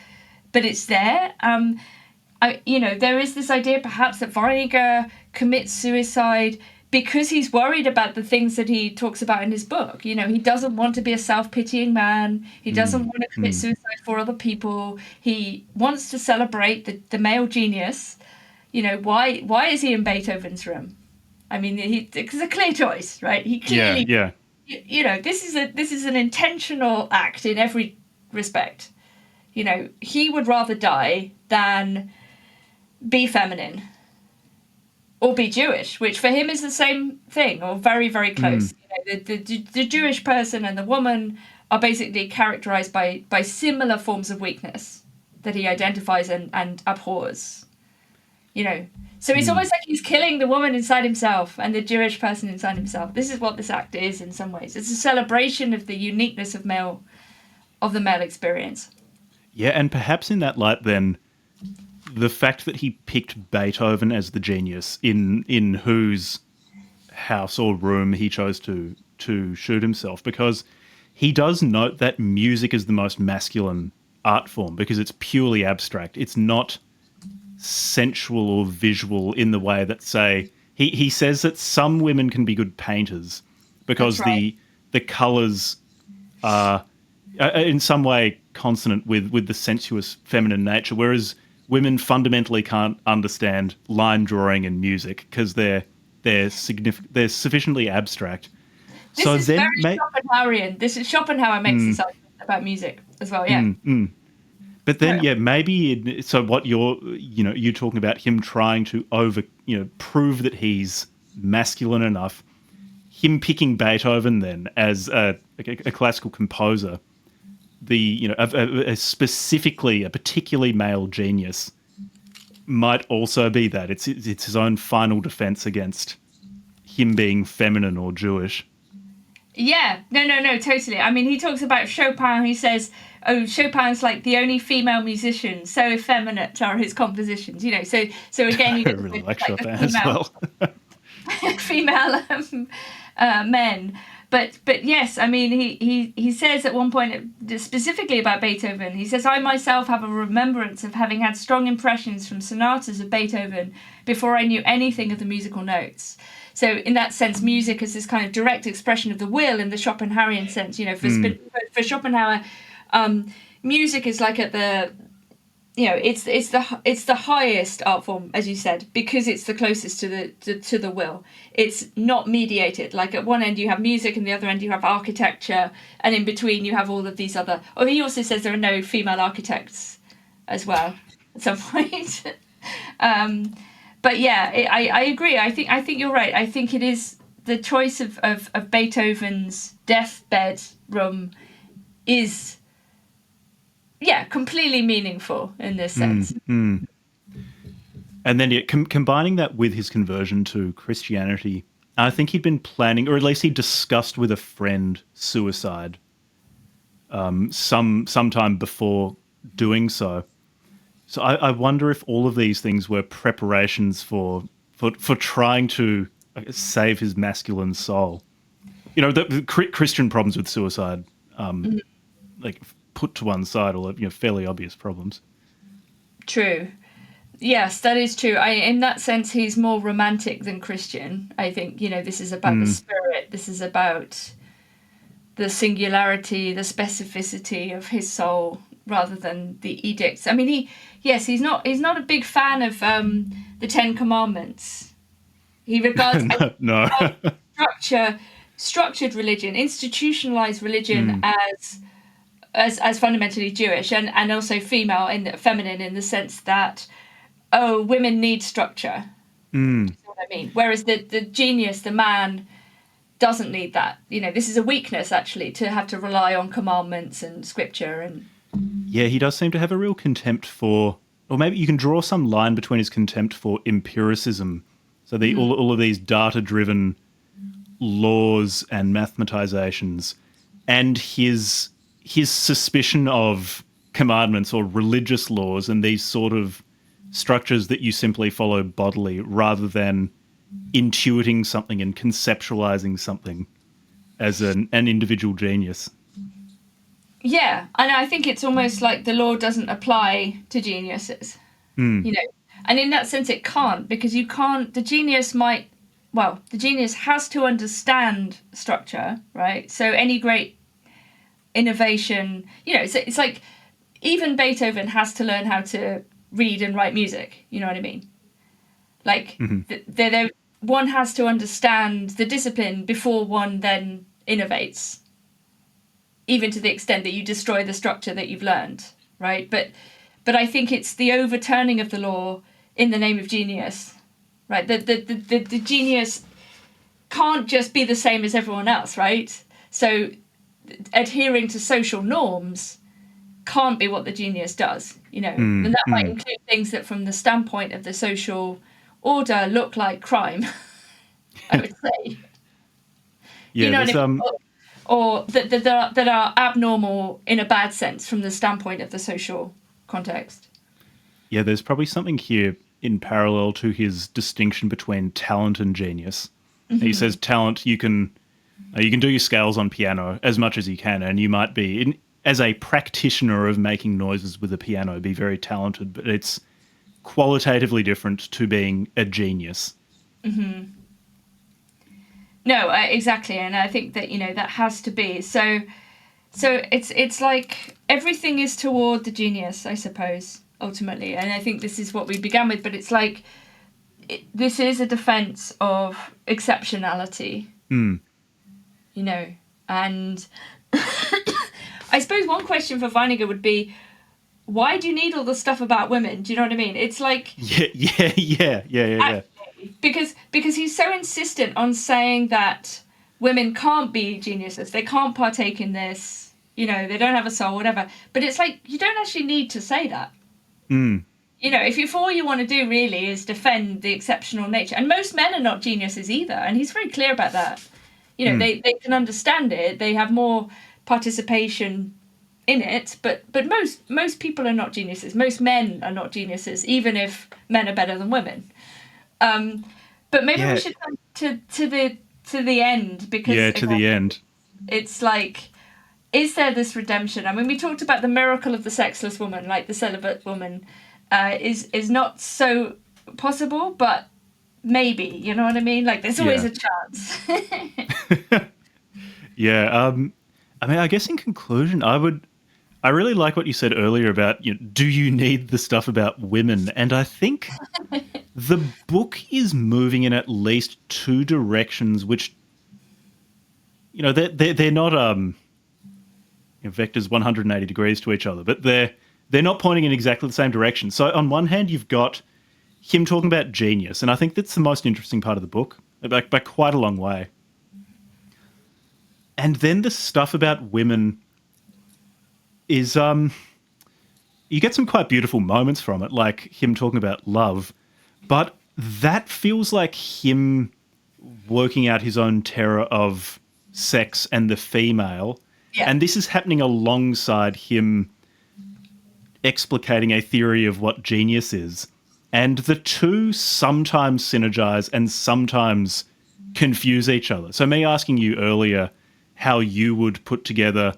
there. There is this idea perhaps that Weininger commits suicide because he's worried about the things that he talks about in his book. He doesn't want to be a self-pitying man. He doesn't want to commit suicide for other people. He wants to celebrate the male genius. Why is he in Beethoven's room? I mean, it's a clear choice, right? He clearly, Yeah. this is an intentional act in every respect. He would rather die than be feminine or be Jewish, which for him is the same thing or very, very close. The Jewish person and the woman are basically characterized by similar forms of weakness that he identifies and abhors. So it's almost like he's killing the woman inside himself and the Jewish person inside himself. This is what this act is in some ways. It's a celebration of the uniqueness of the male experience. Yeah, and perhaps in that light then, the fact that he picked Beethoven as the genius in whose house or room he chose to shoot himself, because he does note that music is the most masculine art form because it's purely abstract. It's not sensual or visual in the way that, say, he says that some women can be good painters because That's right. the colours are in some way consonant with the sensuous feminine nature, whereas women fundamentally can't understand line drawing and music because they're sufficiently abstract. This So is very then, Schopenhauerian. This is Schopenhauer makes this argument about music as well. Yeah. but then, Right. yeah, maybe. So what you're talking about him trying to prove that he's masculine enough. Him picking Beethoven then as a classical composer, specifically a particularly male genius, might also be that it's his own final defense against him being feminine or Jewish. Yeah. No. Totally. I mean, he talks about Chopin. He says, "Oh, Chopin's like the only female musician. So effeminate are his compositions." So again, you I get really like like Chopin the as well. female men. But yes, I mean, he says at one point, specifically about Beethoven, he says, "I myself have a remembrance of having had strong impressions from sonatas of Beethoven before I knew anything of the musical notes." So in that sense, music is this kind of direct expression of the will in the Schopenhauerian sense. For Schopenhauer, music is like at the it's the highest art form, as you said, because it's the closest to the will. It's not mediated. Like at one end you have music, and the other end you have architecture, and in between you have all of these other. Oh, he also says there are no female architects, as well, at some point. But yeah, I agree. I think you're right. I think it is the choice of Beethoven's deathbed room is. Yeah, completely meaningful in this sense. And then combining that with his conversion to Christianity, I think he'd been planning, or at least he discussed with a friend, suicide sometime before doing so. So I wonder if all of these things were preparations for trying to save his masculine soul. The Christian problems with suicide, like put to one side, all fairly obvious problems. True. Yes, that is true. In that sense, he's more romantic than Christian. I think, this is about the spirit. This is about the singularity, the specificity of his soul, rather than the edicts. I mean, he's not a big fan of the Ten Commandments. He regards no. structured religion, institutionalized religion as fundamentally Jewish and also feminine in the sense that women need structure. You know what I mean? Whereas the genius, the man, doesn't need that. This is a weakness actually to have to rely on commandments and scripture and. Yeah, he does seem to have a real contempt for or maybe you can draw some line between his contempt for empiricism. So all of these data-driven laws and mathematizations, and his suspicion of commandments or religious laws and these sort of structures that you simply follow bodily rather than intuiting something and conceptualizing something as an individual genius. Yeah, and I think it's almost like the law doesn't apply to geniuses, you know, and in that sense it can't, because you can't, the genius has to understand structure, right? So any great innovation, you know, it's like even Beethoven has to learn how to read and write music, you know what I mean? Like, one has to understand the discipline before one then innovates, even to the extent that you destroy the structure that you've learned, right? But I think it's the overturning of the law in the name of genius, right? The genius can't just be the same as everyone else, right? So adhering to social norms can't be what the genius does, you know, and that might include things that from the standpoint of the social order look like crime, I would say. Yeah, you know what I mean? Or that are abnormal in a bad sense from the standpoint of the social context. Yeah, there's probably something here in parallel to his distinction between talent and genius. He says talent, you can do your scales on piano as much as you can, and you might be, as a practitioner of making noises with a piano, be very talented, but it's qualitatively different to being a genius. No, exactly, and I think that, you know, that has to be so. It's like everything is toward the genius, I suppose, ultimately, and I think this is what we began with. But it's like this is a defense of exceptionality, you know, and I suppose one question for Weininger would be, why do you need all the stuff about women? Do you know what I mean? It's like Yeah. Because he's so insistent on saying that women can't be geniuses, they can't partake in this, you know, they don't have a soul, whatever. But it's like, you don't actually need to say that. You know, if all you want to do really is defend the exceptional nature, and most men are not geniuses either, and he's very clear about that. You know, they can understand it, they have more participation in it, but most people are not geniuses. Most men are not geniuses, even if men are better than women. But maybe we should come to the end, because to the end. It's like, is there this redemption? I mean, we talked about the miracle of the sexless woman, like the celibate woman, is not so possible, but maybe, you know what I mean? Like, there's always a chance. Yeah. I mean, I guess in conclusion, I really like what you said earlier about, you know, do you need the stuff about women? And I think the book is moving in at least two directions, which, you know, they're not vectors 180 degrees to each other, but they're not pointing in exactly the same direction. So on one hand, you've got him talking about genius, and I think that's the most interesting part of the book, by quite a long way. And then the stuff about women is you get some quite beautiful moments from it, like him talking about love, but that feels like him working out his own terror of sex and the female. Yeah. And this is happening alongside him explicating a theory of what genius is. And the two sometimes synergize and sometimes confuse each other. So me asking you earlier how you would put together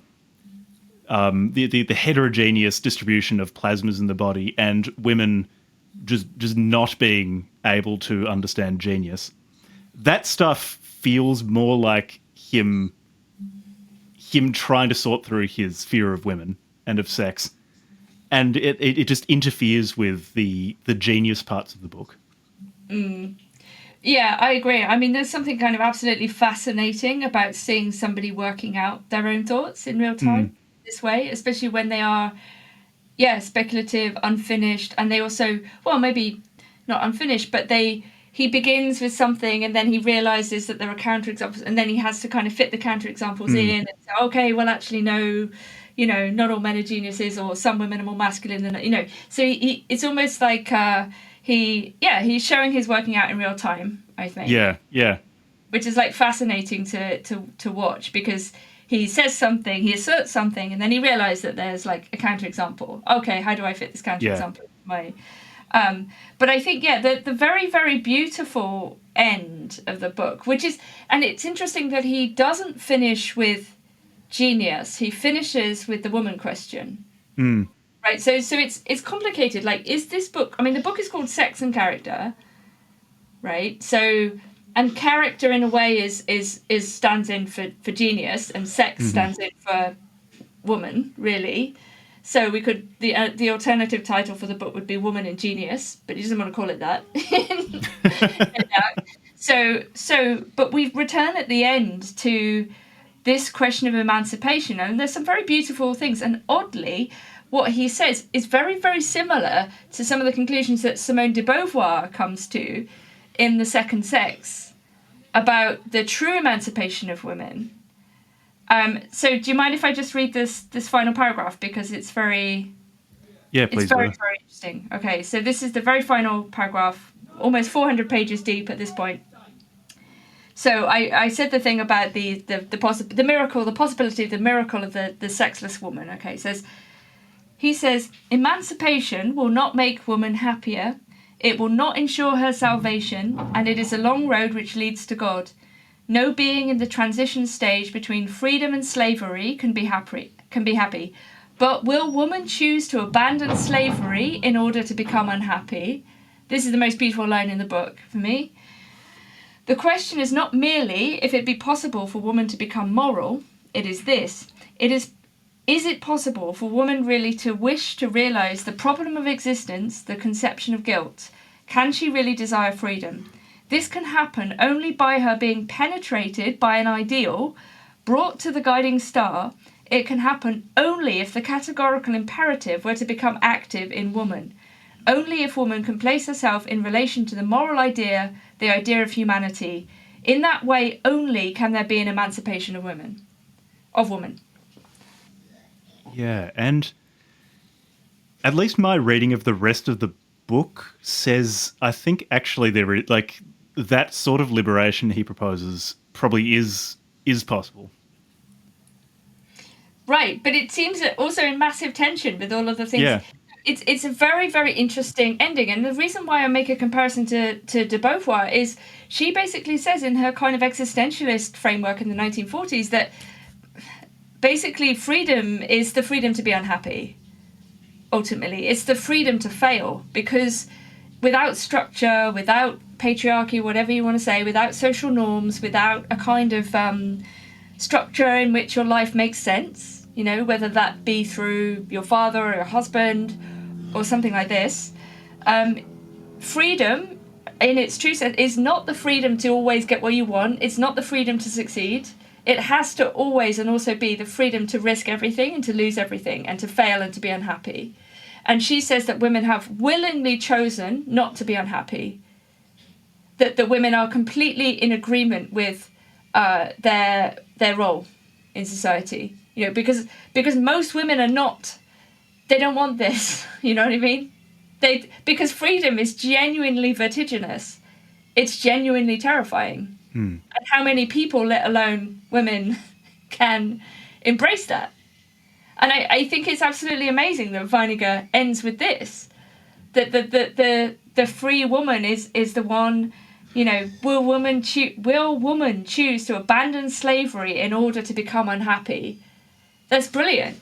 the heterogeneous distribution of plasmas in the body and women just not being able to understand genius. That stuff feels more like him trying to sort through his fear of women and of sex. And it just interferes with the genius parts of the book. Yeah, I agree. I mean, there's something kind of absolutely fascinating about seeing somebody working out their own thoughts in real time this way, especially when they are, speculative, unfinished, and they also, well, maybe not unfinished, but he begins with something and then he realizes that there are counterexamples, and then he has to kind of fit the counterexamples in and say, okay, well, actually, no, not all men are geniuses, or some women are more masculine than. So it's almost like he's showing his working out in real time, I think. Yeah. Which is like fascinating to watch, because he says something, he asserts something, and then he realizes that there's like a counterexample. Okay, how do I fit this counterexample in my but I think the very, very beautiful end of the book, and it's interesting that he doesn't finish with genius, he finishes with the woman question. Right, so it's complicated. Like, is this book, I mean, the book is called Sex and Character, right? So, and character in a way is stands in for genius, and sex stands in for woman, really. So we could, the alternative title for the book would be Woman and Genius, but he doesn't want to call it that. But we return at the end to this question of emancipation, and there's some very beautiful things, and oddly, what he says is very, very similar to some of the conclusions that Simone de Beauvoir comes to in The Second Sex about the true emancipation of women. So do you mind if I just read this final paragraph, because it's very... Yeah, please. It's very, very interesting. Okay, so this is the very final paragraph, almost 400 pages deep at this point. So I said the thing about the miracle, the possibility of the miracle of the sexless woman. Okay, he says, emancipation will not make woman happier. It will not ensure her salvation, and it is a long road which leads to God. No being in the transition stage between freedom and slavery can be happy. But will woman choose to abandon slavery in order to become unhappy? This is the most beautiful line in the book for me. The question is not merely if it be possible for woman to become moral. It is this. Is it possible for woman really to wish to realise the problem of existence, the conception of guilt? Can she really desire freedom? This can happen only by her being penetrated by an ideal, brought to the guiding star. It can happen only if the categorical imperative were to become active in woman. Only if woman can place herself in relation to the moral idea, the idea of humanity. In that way only can there be an emancipation of woman. Yeah, and at least my reading of the rest of the book says, I think actually there is, like, that sort of liberation he proposes probably is possible. Right, but it seems that also in massive tension with all of the things. Yeah. It's a very, very interesting ending, and the reason why I make a comparison to de Beauvoir is she basically says in her kind of existentialist framework in the 1940s that basically freedom is the freedom to be unhappy. Ultimately, it's the freedom to fail, because without structure, without patriarchy, whatever you want to say, without social norms, without a kind of structure in which your life makes sense, whether that be through your father or your husband or something like this, freedom in its true sense is not the freedom to always get what you want. It's not the freedom to succeed. It has to always and also be the freedom to risk everything and to lose everything and to fail and to be unhappy. And she says that women have willingly chosen not to be unhappy, that the women are completely in agreement with their role in society, because most women are not, they don't want this, you know what I mean? Because freedom is genuinely vertiginous. It's genuinely terrifying. And how many people, let alone women, can embrace that? And I think it's absolutely amazing that Weininger ends with this, that the free woman is the one, will woman choose to abandon slavery in order to become unhappy? That's brilliant.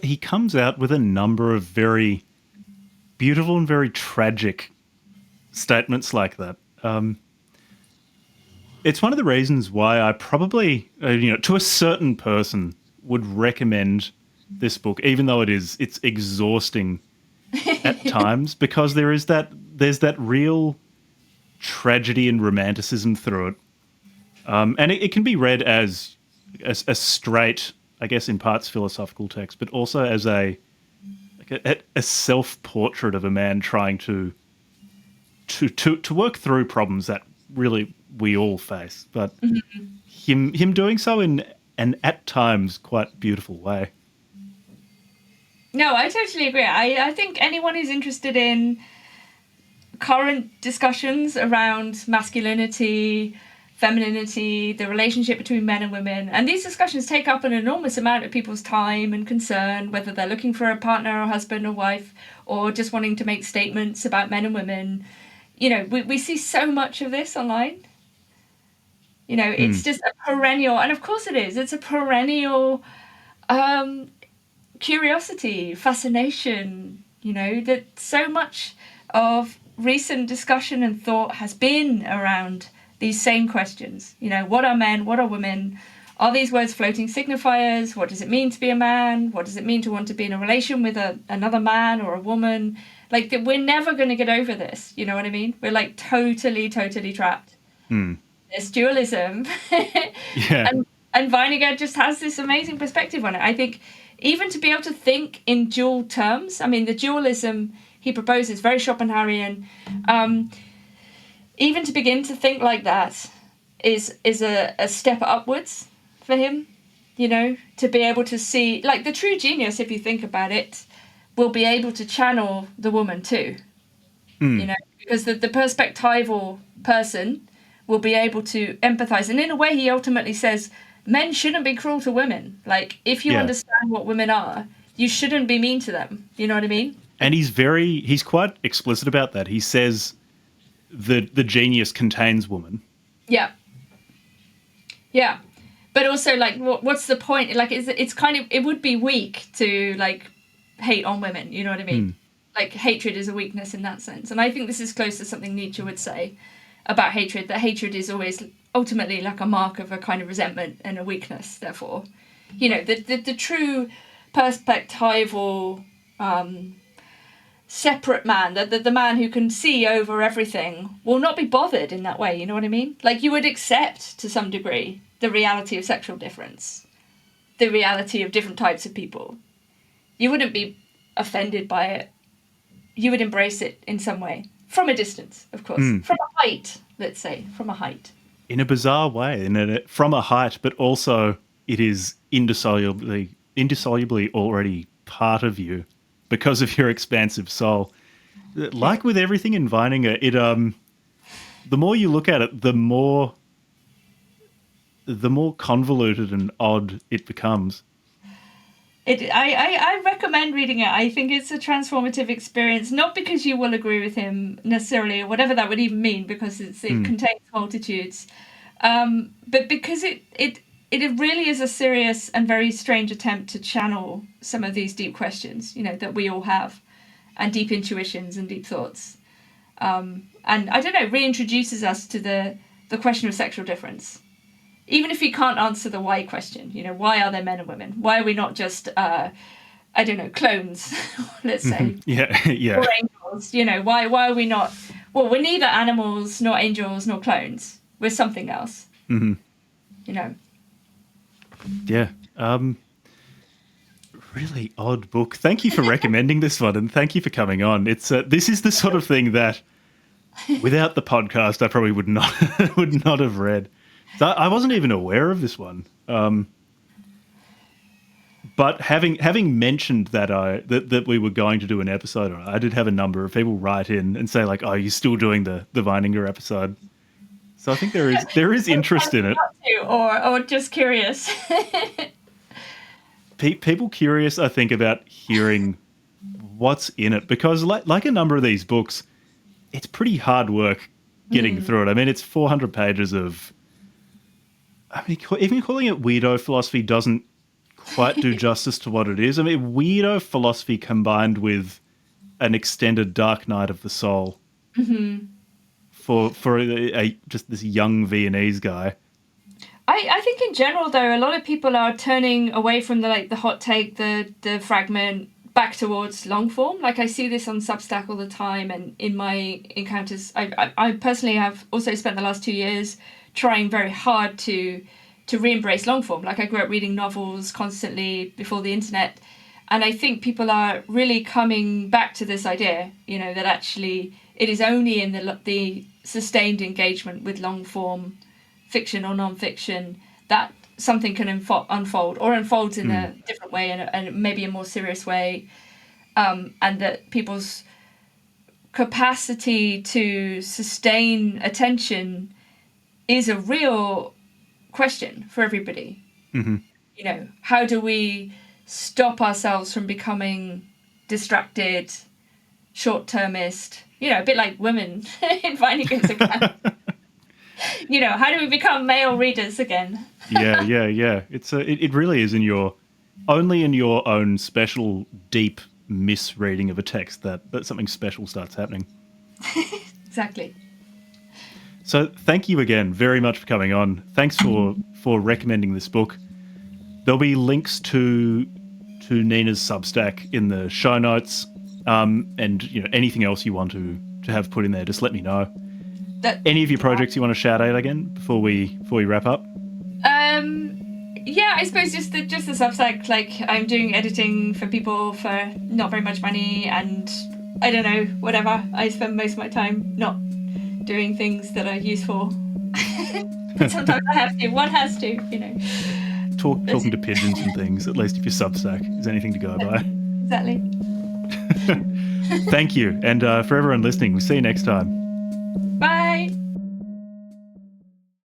He comes out with a number of very beautiful and very tragic statements like that. It's one of the reasons why I probably, to a certain person, would recommend this book, even though it's exhausting at times, because there's that real tragedy and romanticism through it, and it can be read as a straight, I guess, in parts philosophical text, but also as a self-portrait of a man trying to work through problems that really we all face, but him doing so in and at times quite beautiful way. No, I totally agree. I think anyone who's interested in current discussions around masculinity, femininity, the relationship between men and women, and these discussions take up an enormous amount of people's time and concern, whether they're looking for a partner or husband or wife, or just wanting to make statements about men and women. You know, we see so much of this online. You know, it's just a perennial, and of course it is, it's a perennial curiosity, fascination, you know, that so much of recent discussion and thought has been around these same questions. You know, what are men? What are women? Are these words floating signifiers? What does it mean to be a man? What does it mean to want to be in a relation with another man or a woman? Like, we're never going to get over this. You know what I mean? We're like totally trapped. There's dualism. Yeah. And Weininger just has this amazing perspective on it. I think even to be able to think in dual terms, I mean, the dualism he proposes, very Schopenhauerian, even to begin to think like that is a step upwards for him, you know, to be able to see, like, the true genius, if you think about it, will be able to channel the woman too, you know, because the perspectival person will be able to empathize. And in a way, he ultimately says, men shouldn't be cruel to women. Like, if you understand what women are, you shouldn't be mean to them. You know what I mean? And he's quite explicit about that. He says the genius contains woman. Yeah. Yeah. But also, like, what's the point? Like, it's kind of, it would be weak to, like, hate on women. You know what I mean? Like, hatred is a weakness in that sense. And I think this is close to something Nietzsche would say about hatred, that hatred is always ultimately like a mark of a kind of resentment and a weakness. Therefore, you know, the true perspectival separate man, the man who can see over everything, will not be bothered in that way. You know what I mean? Like, you would accept to some degree the reality of sexual difference, the reality of different types of people. You wouldn't be offended by it. You would embrace it in some way. From a distance, of course. From a height, let's say. From a height. In a bizarre way. From a height, but also it is indissolubly already part of you because of your expansive soul. Like with everything in Weininger, the more you look at it, the more convoluted and odd it becomes. I recommend reading it. I think it's a transformative experience, not because you will agree with him necessarily, or whatever that would even mean, because it contains multitudes, but because it really is a serious and very strange attempt to channel some of these deep questions, you know, that we all have, and deep intuitions and deep thoughts. And I don't know, reintroduces us to the question of sexual difference. Even if you can't answer the why question, you know, why are there men and women? Why are we not just, I don't know, clones, let's say? Yeah. Or angels, you know, why are we not, well, we're neither animals, nor angels, nor clones. We're something else. You know? Yeah. Really odd book. Thank you for recommending this one, and thank you for coming on. It's this is the sort of thing that, without the podcast, I probably would not have read. So I wasn't even aware of this one. But having mentioned that that we were going to do an episode on it, I did have a number of people write in and say, like, "Oh, you're still doing the Weininger episode." So I think there is interest in it. Or just curious. People curious, I think, about hearing what's in it, because like a number of these books, it's pretty hard work getting through it. I mean, it's 400 pages of. I mean, even calling it weirdo philosophy doesn't quite do justice to what it is. I mean, weirdo philosophy combined with an extended dark night of the soul for just this young Viennese guy. I think in general, though, a lot of people are turning away from the hot take, the fragment, back towards long form. Like, I see this on Substack all the time, and in my encounters, I personally have also spent the last 2 years trying very hard to re-embrace long form. Like, I grew up reading novels constantly before the internet, and I think people are really coming back to this idea, you know, that actually it is only in the sustained engagement with long form fiction or non-fiction that something can unfold or unfolds in a different way and maybe a more serious way, and that people's capacity to sustain attention is a real question for everybody. You know, how do we stop ourselves from becoming distracted, short-termist, you know, a bit like women in Weininger's account. You know, how do we become male readers again? Yeah. It really is only in your own special, deep misreading of a text that something special starts happening. Exactly. So thank you again very much for coming on. Thanks for recommending this book. There'll be links to Nina's Substack in the show notes, and you know, anything else you want to have put in there, just let me know. Any of your projects you want to shout out again before we wrap up? Yeah, I suppose just the Substack. Like, I'm doing editing for people for not very much money, and I don't know, whatever. I spend most of my time not doing things that are useful. But sometimes I have to. One has to, you know. Talking to pigeons and things, at least if your Substack is anything to go by. Exactly. Thank you. And for everyone listening, we'll see you next time.